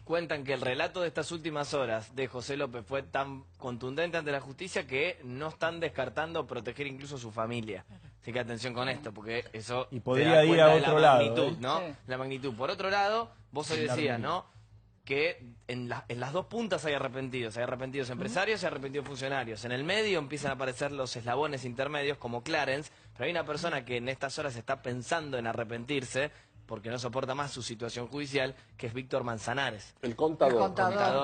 Cuentan que el relato de estas últimas horas de José López fue tan contundente ante la justicia que no están descartando proteger incluso a su familia. Así que atención con esto, porque eso y podría ir a otro lado, magnitud, ¿no? La magnitud. Por otro lado, vos hoy decías, ¿no?, que en las dos puntas hay arrepentidos empresarios y arrepentidos funcionarios. En el medio empiezan a aparecer los eslabones intermedios como Clarence, pero hay una persona que en estas horas está pensando en arrepentirse porque no soporta más su situación judicial, que es Víctor Manzanares. El contador.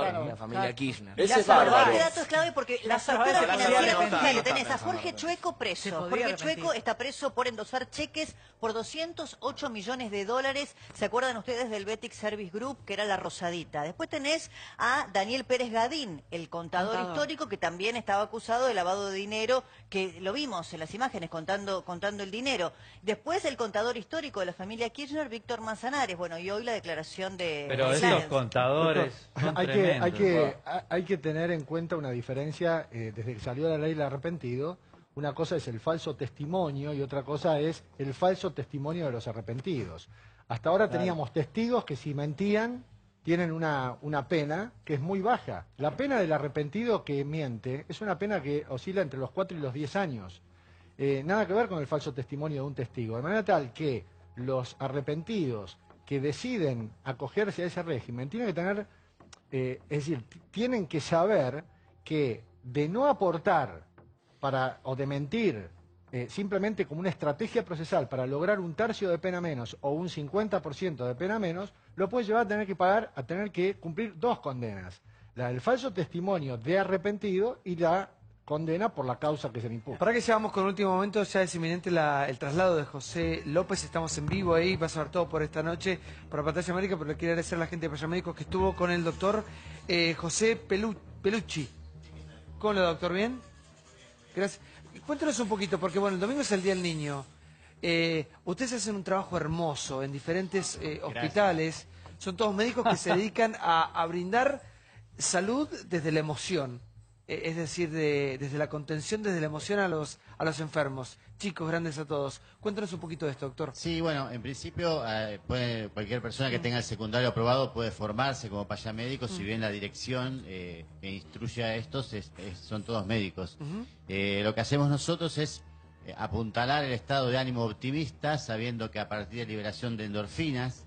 De la familia Kirchner. Ese dato es clave porque la estructura financiera, tenés a Jorge Chueco preso. Jorge Chueco está preso por endosar cheques por $208 millones. ¿Se acuerdan ustedes del Betic Service Group, que era la rosadita? Después tenés a Daniel Pérez Gadín, el contador histórico, que también estaba acusado de lavado de dinero, que lo vimos en las imágenes contando el dinero. Después el contador histórico de la familia Kirchner, Víctor Manzanares. Bueno, y hoy la declaración de... Pero estos contadores son tremendos. Hay que tener en cuenta una diferencia desde que salió la ley del arrepentido. Una cosa es el falso testimonio y otra cosa es el falso testimonio de los arrepentidos. Hasta ahora teníamos testigos que si mentían tienen una pena que es muy baja. La pena del arrepentido que miente es una pena que oscila entre los 4 y los 10 años. Nada que ver con el falso testimonio de un testigo. De manera tal que los arrepentidos que deciden acogerse a ese régimen tienen que tener, es decir, tienen que saber que de no aportar o de mentir simplemente como una estrategia procesal para lograr un tercio de pena menos o un 50% de pena menos, lo puede llevar a tener que cumplir 2 condenas. La del falso testimonio de arrepentido y la condena por la causa que se le imputa. Para que llegamos con el último momento, ya es inminente el traslado de José López, estamos en vivo ahí, va a sonar todo por esta noche para Pantalla América, pero le quiero agradecer a la gente de Payamédicos que estuvo con el doctor José Pelucci. ¿Cómo le va, doctor? ¿Bien? Gracias. Cuéntanos un poquito, porque bueno, el domingo es el Día del Niño. Ustedes hacen un trabajo hermoso en diferentes hospitales, son todos médicos que se dedican a brindar salud desde la emoción. Es decir, desde la contención, desde la emoción a los enfermos, chicos, grandes, a todos. Cuéntanos un poquito de esto, doctor. Sí, bueno, en principio cualquier persona que tenga el secundario aprobado puede formarse como payamédico, si bien la dirección que instruye a estos son todos médicos. Lo que hacemos nosotros es apuntalar el estado de ánimo optimista, sabiendo que a partir de liberación de endorfinas,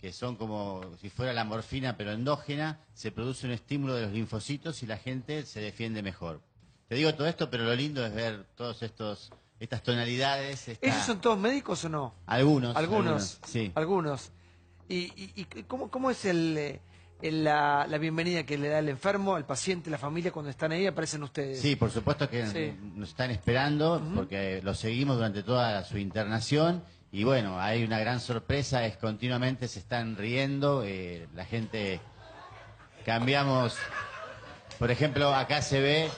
que son como si fuera la morfina pero endógena, se produce un estímulo de los linfocitos y la gente se defiende mejor. Te digo todo esto, pero lo lindo es ver todos estas tonalidades. ¿Ellos son todos médicos o no? Algunos, sí. Algunos. ¿Y cómo es la bienvenida que le da el enfermo, al paciente, la familia, cuando están ahí, aparecen ustedes? Sí, por supuesto que nos están esperando, porque los seguimos durante toda su internación. Y bueno, hay una gran sorpresa, es continuamente se están riendo, la gente, cambiamos, por ejemplo, acá se ve,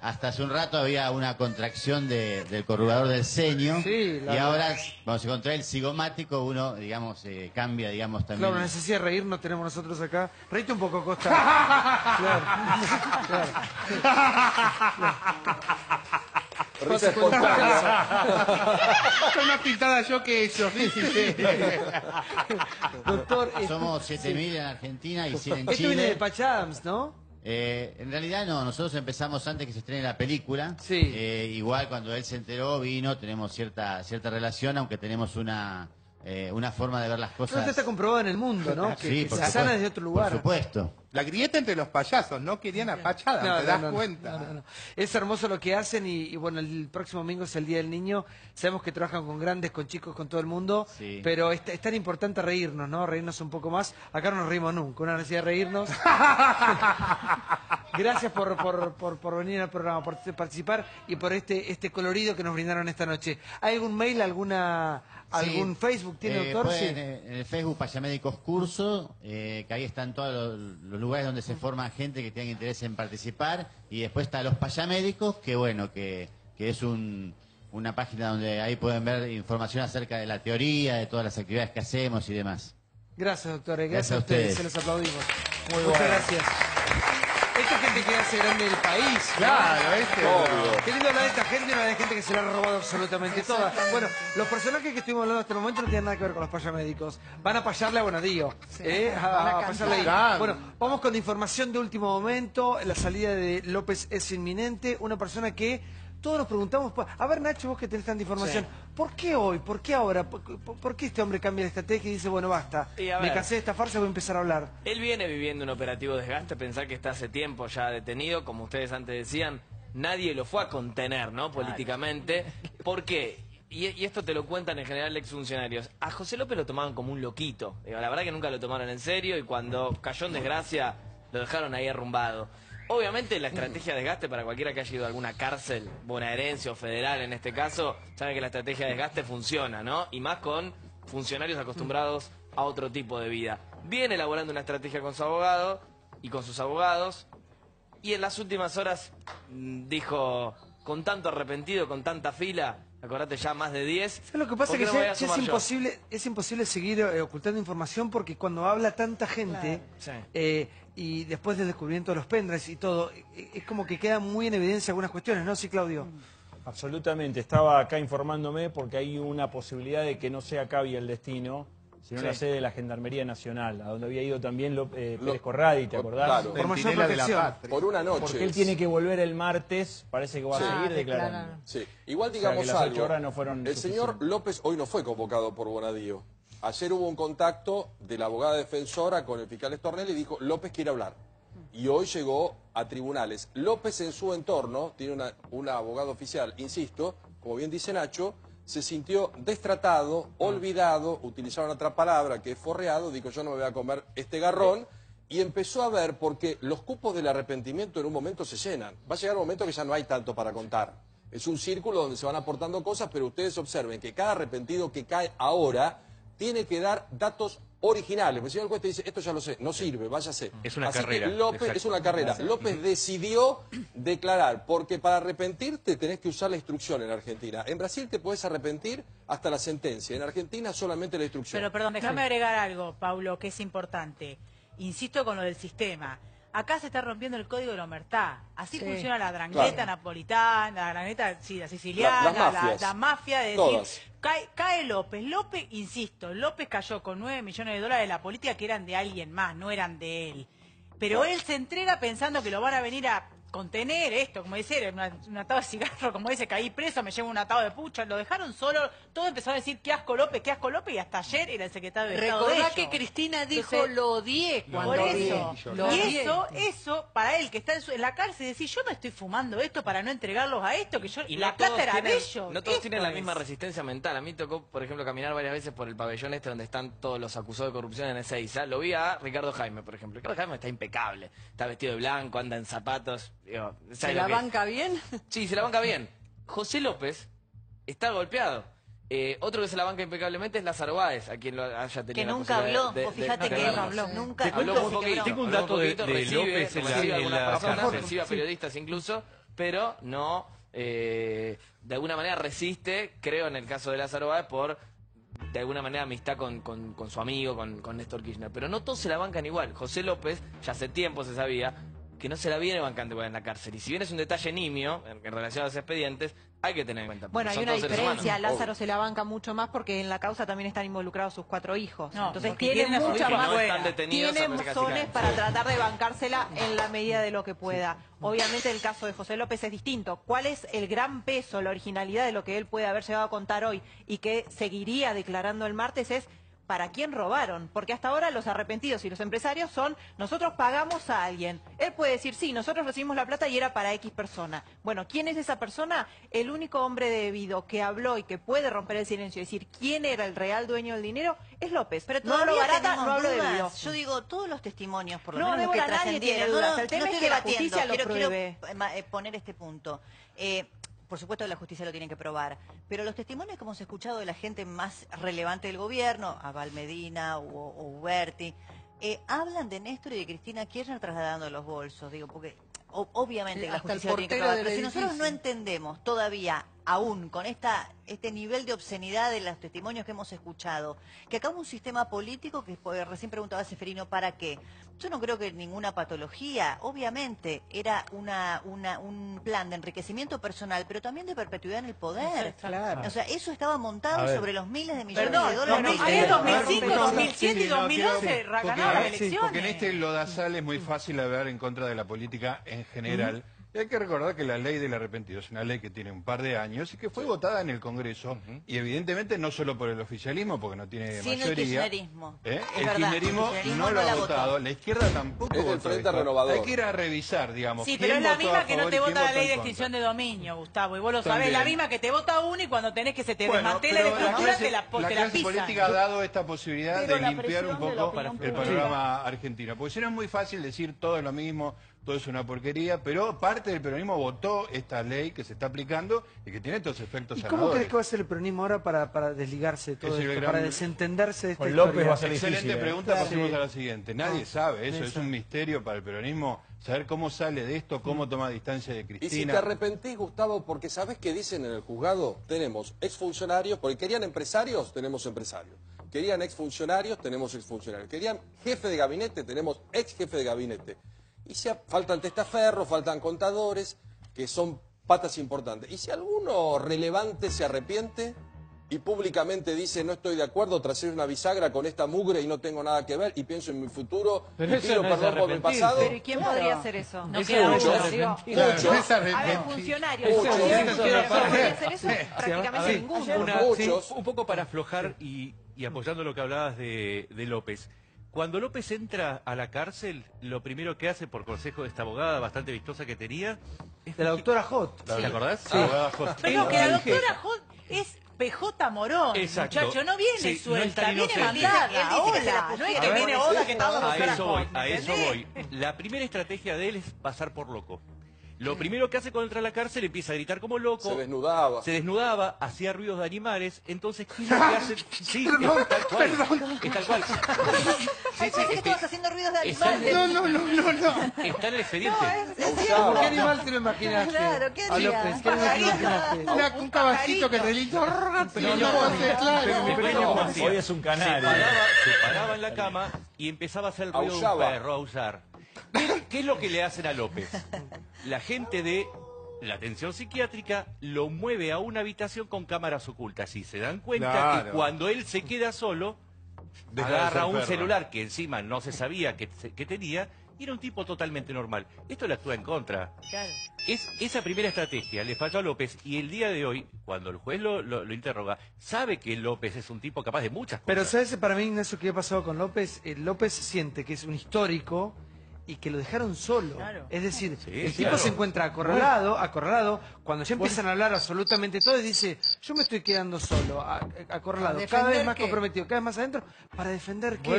hasta hace un rato había una contracción del corrugador del ceño, y ahora, cuando se contrae el cigomático, uno, digamos, cambia, digamos, también. Claro, la necesidad de reír no tenemos nosotros acá. Reíte un poco, Costa. Claro. Risa espontánea. Son una pintada yo que ellos. Doctor, somos 7.000 en Argentina y 100 en Chile. Esto viene de Patch Adams, ¿no? En realidad no, nosotros empezamos antes que se estrene la película. Sí. Igual cuando él se enteró, vino, tenemos cierta relación, aunque tenemos una forma de ver las cosas. Pero esto está comprobado en el mundo, ¿no? Sí, que se sana desde otro lugar. Por supuesto. La grieta entre los payasos, no querían a Patch Adams, ¿te das cuenta? No. Es hermoso lo que hacen y bueno, el próximo domingo es el Día del Niño. Sabemos que trabajan con grandes, con chicos, con todo el mundo, pero es tan importante reírnos, ¿no? Reírnos un poco más. Acá no nos reímos nunca, una necesidad de reírnos. Gracias por venir al programa, por participar y por este colorido que nos brindaron esta noche. ¿Hay algún mail, algún Facebook tiene, doctor? En el Facebook Payamédicos Curso, que ahí están todos los lugares donde se forma gente que tenga interés en participar, y después está Los Payamédicos, que bueno, que es una página donde ahí pueden ver información acerca de la teoría, de todas las actividades que hacemos y demás. Gracias, doctores. Gracias a ustedes. Se los aplaudimos. Muchas gracias. Esta gente que hace grande el país. Claro, obvio. Qué lindo hablar de esta gente, una de gente que se la ha robado absolutamente toda. Bueno, los personajes que estuvimos hablando hasta el momento no tienen nada que ver con los payamédicos. Van a payarle a Bonadío. A payarle ahí. Bueno, vamos con la información de último momento. La salida de López es inminente. Una persona que todos nos preguntamos, a ver, Nacho, vos que tenés tanta información, ¿por qué hoy? ¿Por qué ahora? ¿Por qué este hombre cambia de estrategia y dice, bueno, basta, me cansé de esta farsa, voy a empezar a hablar? Él viene viviendo un operativo desgaste, pensar que está hace tiempo ya detenido, como ustedes antes decían, nadie lo fue a contener, ¿no? Políticamente. ¿Por qué? Y esto te lo cuentan en general exfuncionarios. A José López lo tomaban como un loquito. La verdad que nunca lo tomaron en serio y cuando cayó en desgracia lo dejaron ahí arrumbado. Obviamente la estrategia de desgaste, para cualquiera que haya ido a alguna cárcel bonaerense o federal en este caso, sabe que la estrategia de desgaste funciona, ¿no? Y más con funcionarios acostumbrados a otro tipo de vida. Viene elaborando una estrategia con su abogado y con sus abogados, y en las últimas horas dijo, con tanto arrepentido, con tanta fila, acordate ya más de 10. ¿Sabes lo que pasa? Que es imposible seguir ocultando información, porque cuando habla tanta gente, y después del descubrimiento de los pendrives y todo, es como que quedan muy en evidencia algunas cuestiones, ¿no? Sí, Claudio. Absolutamente. Estaba acá informándome porque hay una posibilidad de que no sea Cavi el destino, sino la sede de la Gendarmería Nacional, a donde había ido también Pérez Corradi, ¿te acordás? Claro. Por mayor protección. Por una noche. Porque él tiene que volver el martes, parece que va a seguir declarando. Sí. Igual digamos, o sea, que las 8 algo, horas no fueron el señor López hoy no fue convocado por Bonadío. Ayer hubo un contacto de la abogada defensora con el fiscal Estornelli y dijo, López quiere hablar. Y hoy llegó a tribunales. López en su entorno, tiene una abogada oficial, insisto, como bien dice Nacho, se sintió destratado, olvidado, utilizaron otra palabra que es forreado, dijo yo no me voy a comer este garrón, y empezó a ver, porque los cupos del arrepentimiento en un momento se llenan. Va a llegar un momento que ya no hay tanto para contar. Es un círculo donde se van aportando cosas, pero ustedes observen que cada arrepentido que cae ahora tiene que dar datos originales. El señor Cuesta dice, esto ya lo sé, no sirve, váyase. Es una Así carrera. que López, es una carrera. López decidió declarar, porque para arrepentirte tenés que usar la instrucción en Argentina. En Brasil te podés arrepentir hasta la sentencia. En Argentina solamente la instrucción. Pero perdón, déjame agregar algo, Paulo, que es importante. Insisto con lo del sistema. Acá se está rompiendo el código de la omertá. Así funciona la drangheta napolitana, la drangheta la siciliana, la mafia de decir, cae López. López, insisto, López cayó con 9 millones de dólares de la política que eran de alguien más, no eran de él. Pero él se entrega pensando que lo van a venir a contener esto, como dice, un atado de cigarro, como dice, caí preso, me llevo un atado de pucha, lo dejaron solo, todo empezó a decir qué asco López, y hasta ayer era el secretario de Estado de Recordá ellos. que Cristina dijo, Entonces, lo odié cuando por vi. eso, para él que está en la cárcel, decir, yo me estoy fumando esto para no entregarlos a esto, que yo, Y la plata era de ellos. No todos tienen la Esto misma es. resistencia mental. A mí tocó, por ejemplo, caminar varias veces por el pabellón este donde están todos los acusados de corrupción en Ezeiza. Lo vi a Ricardo Jaime, por ejemplo. Ricardo Jaime está impecable. Está vestido de blanco, anda en zapatos. Digo, ¿Se la banca bien? Sí, se la banca bien. José López está golpeado. Otro que se la banca impecablemente es Lázaro Báez, a quien lo haya tenido Que la nunca posibilidad habló. Vos fíjate que él habló. nunca Habló muy poquito. Tengo un dato de López recibe a algunas personas, sí. recibe a periodistas incluso, pero no, de alguna manera resiste, creo en el caso de Lázaro Báez, por de alguna manera amistad con su amigo, con Néstor Kirchner. Pero no todos se la bancan igual. José López, ya hace tiempo se sabía, que no se la viene bancando igual en la cárcel. Y si bien es un detalle nimio en relación a los expedientes, hay que tener en cuenta. Bueno, hay son una todos seres diferencia. humanos. Lázaro se la banca mucho más porque en la causa también están involucrados sus 4 hijos. No, entonces porque tiene tienen a sus mucha hijos más, no están detenidos, tiene a casi razones nada. para tratar de bancársela en la medida de lo que pueda. Obviamente el caso de José López es distinto. ¿Cuál es el gran peso, la originalidad de lo que él puede haber llegado a contar hoy y que seguiría declarando el martes? Es ¿para quién robaron? Porque hasta ahora los arrepentidos y los empresarios son, nosotros pagamos a alguien. Él puede decir, sí, nosotros recibimos la plata y era para X persona. Bueno, ¿quién es esa persona? El único hombre debido que habló y que puede romper el silencio y decir quién era el real dueño del dinero es López. Pero no hablo todavía barata, tenemos no hablo dudas. debido. Yo digo, todos los testimonios, por lo No, menos los que Débora, nadie tiene trascendieron. dudas. El tema es estoy que la debatiendo, justicia lo quiero pruebe. poner este punto. Por supuesto que la justicia lo tiene que probar, pero los testimonios que hemos escuchado de la gente más relevante del gobierno, a Valmedina o Uberti, hablan de Néstor y de Cristina Kirchner trasladando los bolsos, digo, porque obviamente la Hasta el justicia lo tiene que portero probar, del pero si nosotros edificio. no entendemos todavía, aún con este nivel de obscenidad de los testimonios que hemos escuchado, que acá hubo un sistema político que recién preguntaba Seferino, ¿para qué? Yo no creo que ninguna patología, obviamente era un plan de enriquecimiento personal, pero también de perpetuidad en el poder. Claro. O sea, eso estaba montado sobre los miles de millones Perdón, de dólares. en 2005, 2007 y Sí, no, 2011 ganaron las elecciones. Porque en este lodazal es muy fácil hablar en contra de la política en general. Y hay que recordar que la ley del arrepentido es una ley que tiene un par de años y que fue votada en el Congreso. Y evidentemente no solo por el oficialismo, porque no tiene Sino el mayoría. kirchnerismo. El Es verdad, kirchnerismo el kirchnerismo no lo no ha la votado. votó. La izquierda tampoco Es del votó Frente esto. Renovador. Hay que ir a revisar, digamos. Sí, pero es quién la votó misma a que no favor te y quién vota la votó ley en de contra. extinción de dominio, Gustavo. Y vos lo sabés, También. la misma que te vota uno y cuando tenés que se te Bueno, desmantela la pero estructura, te la clase pisan. política ha dado esta posibilidad Pero de la limpiar un presión de la poco opinión el pública. panorama argentino. Porque si no es muy fácil decir todo es lo mismo, todo es una porquería, pero parte del peronismo votó esta ley que se está aplicando y que tiene estos efectos ¿Y cómo sanadores. crees que va a ser el peronismo ahora para desligarse de todo Es el esto, gran- para desentenderse de esta Con López historia? va a ser Excelente difícil, pregunta, Claro. pasemos Sí. a la siguiente. Nadie No. sabe, eso es Exacto. un misterio para el peronismo, saber cómo sale de esto, cómo toma distancia de Y si Cristina. te arrepentís, Gustavo, porque ¿sabés qué dicen en el juzgado? Tenemos exfuncionarios, porque querían empresarios, tenemos empresarios. Querían exfuncionarios, tenemos exfuncionarios. Querían jefe de gabinete, tenemos ex jefe de gabinete. Y si faltan testaferros, faltan contadores, que son patas importantes. Y si alguno relevante se arrepiente, y públicamente dice no estoy de acuerdo tras ser una bisagra con esta mugre y no tengo nada que ver y pienso en mi futuro pero y pido perdón por mi pasado. Pero ¿y quién podría hacer eso? No queda mucho. Muchos. A ver, funcionarios. ¿Podría hacer eso? Prácticamente ninguno. Un poco para aflojar y apoyando lo que hablabas de López. Cuando López entra a la cárcel, lo primero que hace, por consejo de esta abogada bastante vistosa que tenía... De la doctora Hot. ¿Te acordás? Sí. Pero que la doctora Hot es PJ Morón, exacto. Muchacho, no viene Sí, suelta, no es viene tan inocente. mandada. Hola, no es que viene hola, que estamos A eso voy. La primera estrategia de él es pasar por loco. Lo primero que hace cuando entra a la cárcel empieza a gritar como loco. Se desnudaba, hacía ruidos de animales. Entonces, ¿qué es lo que hace? Sí, es tal cual. Es tal cual. Ay, parece que estabas haciendo ruidos de animales. No. Está en el expediente. ¿Qué animal te lo imaginaste? Claro, ¿qué a López, ¿qué animal te lo imaginaste? Un caballito que relito. Hoy es un canario. Se paraba en la cama y empezaba a hacer el ruido de un perro, a aullar. ¿Qué es lo que le hacen a López? La gente de la atención psiquiátrica lo mueve a una habitación con cámaras ocultas y se dan cuenta que cuando él se queda solo, agarra un celular que encima no se sabía que tenía y era un tipo totalmente normal. Esto le actúa en contra. Claro. Esa primera estrategia le falló a López y el día de hoy, cuando el juez lo interroga, sabe que López es un tipo capaz de muchas cosas. Pero ¿sabes para mí, Ignacio, qué ha pasado con López? López siente que es un histórico y que lo dejaron solo. Claro. Es decir, el tipo se encuentra acorralado, cuando ya empiezan a hablar absolutamente todo y dice, yo me estoy quedando solo, acorralado, cada vez más comprometido, cada vez más adentro, ¿para defender qué?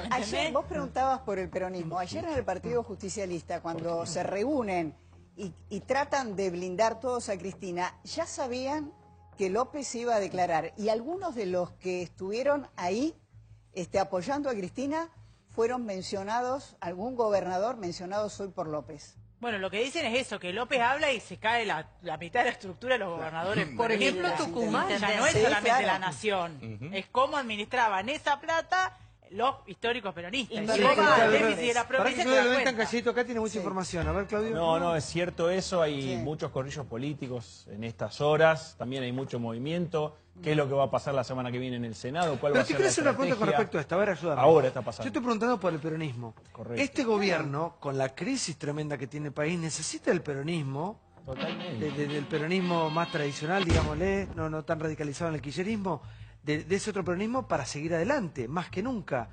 Ayer vos preguntabas por el peronismo. Ayer en el Partido Justicialista, cuando se reúnen y tratan de blindar todos a Cristina, ya sabían que López iba a declarar. Y algunos de los que estuvieron ahí apoyando a Cristina fueron mencionados, algún gobernador mencionado hoy por López. Bueno, lo que dicen es eso, que López habla y se cae la mitad de la estructura de los gobernadores. Por ejemplo, Tucumán. Ya no es solamente la nación, es cómo administraban esa plata los históricos peronistas. Para que no lo ven tan calladito, acá tiene mucha información. A ver, Claudio. No, es cierto eso. Hay muchos corrillos políticos en estas horas. También hay mucho movimiento. ¿Qué es lo que va a pasar la semana que viene en el Senado? ¿Cuál va a ser la estrategia? Pero te quiero hacer una pregunta con respecto a esto. A ver, ayúdame. Ahora está pasando. Yo estoy preguntando por el peronismo. Correcto. Este gobierno, con la crisis tremenda que tiene el país, necesita el peronismo. Totalmente. Del peronismo más tradicional, digámosle, no tan radicalizado en el kirchnerismo, de ese otro peronismo para seguir adelante, más que nunca.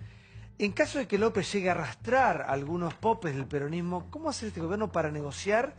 En caso de que López llegue a arrastrar algunos popes del peronismo, ¿cómo hace este gobierno para negociar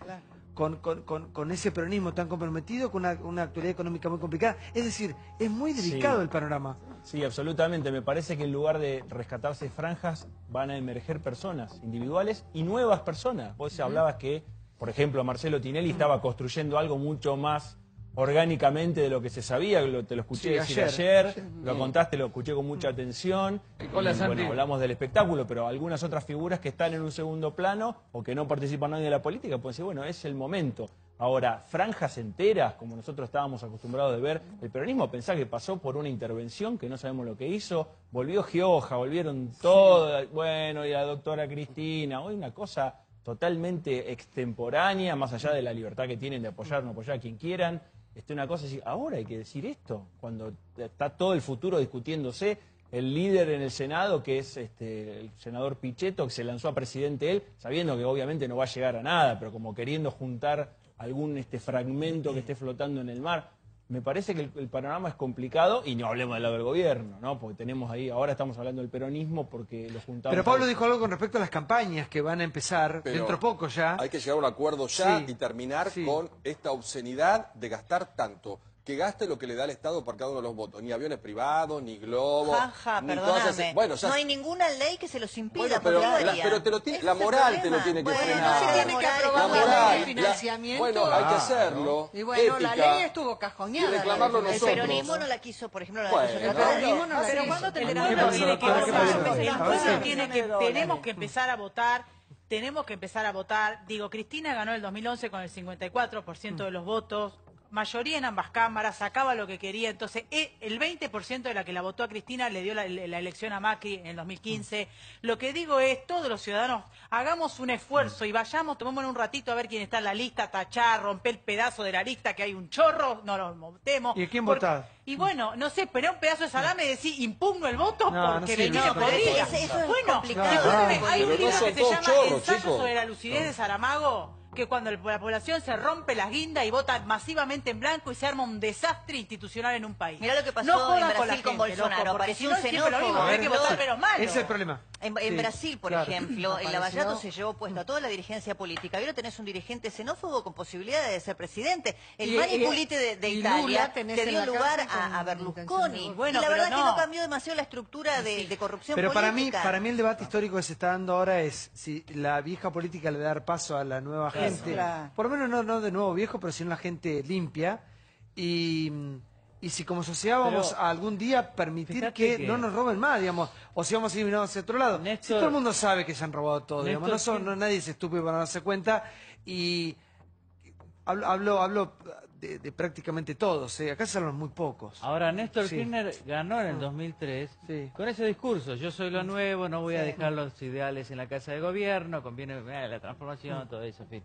con ese peronismo tan comprometido, con una actualidad económica muy complicada? Es decir, es muy delicado el panorama. Sí, absolutamente. Me parece que en lugar de rescatarse franjas, van a emerger personas individuales y nuevas personas. Vos hablabas que, por ejemplo, Marcelo Tinelli estaba construyendo algo mucho más orgánicamente de lo que se sabía, te lo escuché decir ayer, lo contaste, lo escuché con mucha atención. Hola, bueno, hablamos del espectáculo, pero algunas otras figuras que están en un segundo plano o que no participan nadie de la política, pueden decir, bueno, es el momento. Ahora, franjas enteras, como nosotros estábamos acostumbrados de ver, el peronismo pensá que pasó por una intervención que no sabemos lo que hizo, volvió Gioja, volvieron todas, bueno, y la doctora Cristina, hoy una cosa totalmente extemporánea, más allá de la libertad que tienen de apoyar o no apoyar a quien quieran. Una cosa es decir, ahora hay que decir esto, cuando está todo el futuro discutiéndose, el líder en el Senado, que es el senador Pichetto, que se lanzó a presidente él, sabiendo que obviamente no va a llegar a nada, pero como queriendo juntar algún fragmento que esté flotando en el mar. Me parece que el panorama es complicado, y no hablemos del lado del gobierno, ¿no? Porque tenemos ahí, ahora estamos hablando del peronismo porque lo juntamos. Pero Pablo dijo algo con respecto a las campañas que van a empezar dentro poco ya. Hay que llegar a un acuerdo ya y terminar con esta obscenidad de gastar tanto. Que gaste lo que le da el Estado por cada uno de los votos. Ni aviones privados, ni globos. Perdóname. Bueno, no hay ninguna ley que se los impida. Pero la moral te lo tiene que frenar. No se tiene que aprobar la ley de financiamiento. Bueno, hay que hacerlo. Y bueno, la ley estuvo cajoneada. Y reclamarlo nosotros. El peronismo no la quiso, por ejemplo, Pero ¿cuándo tendrá tenemos que empezar a votar? Tenemos que empezar a votar. Digo, Cristina ganó el 2011 con el 54% de los votos. mayoría en ambas cámaras, sacaba lo que quería. Entonces, el 20% de la que la votó a Cristina le dio la elección a Macri en el 2015. Lo que digo es, todos los ciudadanos, hagamos un esfuerzo y vayamos, tomémonos un ratito a ver quién está en la lista, tachar, romper el pedazo de la lista, que hay un chorro, no lo votemos. ¿Y a quién votás? Y bueno, no sé, esperé un pedazo de salame y decir, impugno el voto porque sirve, venía por eso es bueno, complicado. discúlpeme, hay un Pero no libro son que se todos llama chorros, Ensayo chicos. sobre la lucidez de Saramago, que cuando la población se rompe las guindas y vota masivamente en blanco y se arma un desastre institucional en un país. Mirá lo que pasó no jodan en Brasil con Bolsonaro, porque apareció si no un es siempre lo mismo, xenófobo. hay que votar pero malo. Ese es el problema. En Brasil, por claro. ejemplo, el Lavallato se llevó puesto a toda la dirigencia política. Ahora tenés un dirigente xenófobo con posibilidades de ser presidente. El Mani Puliti de Italia te dio lugar a Berlusconi. Bueno, y la pero verdad que no no cambió demasiado la estructura de corrupción Pero política. para mí el debate histórico que se está dando ahora es si la vieja política le da dar paso a la nueva gente. Claro. Por lo menos no de nuevo viejo, pero sino la gente limpia. Y si como sociedad vamos a algún día permitir que no nos roben más, digamos, o si vamos a ir mirando hacia otro lado. Si todo el mundo sabe que se han robado todo, digamos, nadie es estúpido para darse cuenta, y hablo de prácticamente todos, acá se hablan muy pocos. Ahora, Néstor Kirchner ganó en el 2003 con ese discurso, yo soy lo nuevo, no voy a dejar los ideales en la casa de gobierno, conviene la transformación, todo eso, en fin.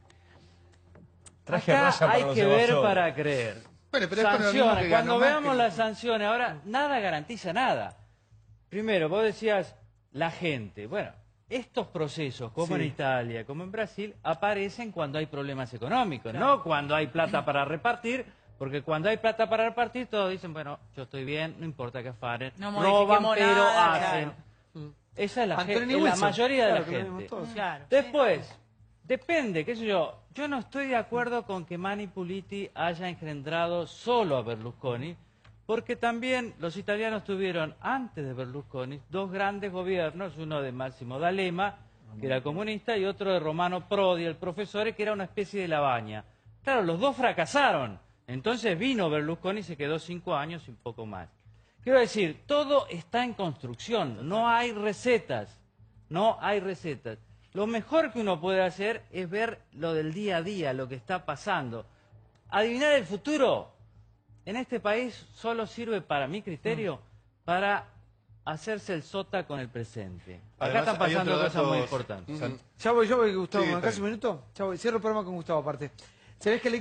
Acá hay que ver para creer. Bueno, pero Sanciones, cuando veamos las sanciones, ahora nada garantiza nada. Primero, vos decías la gente. Bueno, estos procesos, como en Italia, como en Brasil, aparecen cuando hay problemas económicos, no cuando hay plata para repartir, porque cuando hay plata para repartir todos dicen, bueno, yo estoy bien, no importa que afaren, No roban, modifiquemos pero nada, hacen. claro. Esa es la, Anthony la Wilson, mayoría de claro, la que lo gente. vimos todos. Claro. Después, depende, qué sé yo no estoy de acuerdo con que Mani Puliti haya engendrado solo a Berlusconi, porque también los italianos tuvieron, antes de Berlusconi, dos grandes gobiernos, uno de Massimo D'Alema, que era comunista, y otro de Romano Prodi, el profesor, que era una especie de Lavagna. Claro, los dos fracasaron. Entonces vino Berlusconi y se quedó 5 años y un poco más. Quiero decir, todo está en construcción, no hay recetas, no hay recetas. Lo mejor que uno puede hacer es ver lo del día a día, lo que está pasando. Adivinar el futuro en este país solo sirve, para mi criterio, para hacerse el sota con el presente. Acá Además, están pasando hay otros cosas muy datos, importantes. Ya voy, Gustavo, Sí, ¿me está das un minuto? Ya voy, cierro el programa con Gustavo aparte. ¿Sabés que el líquido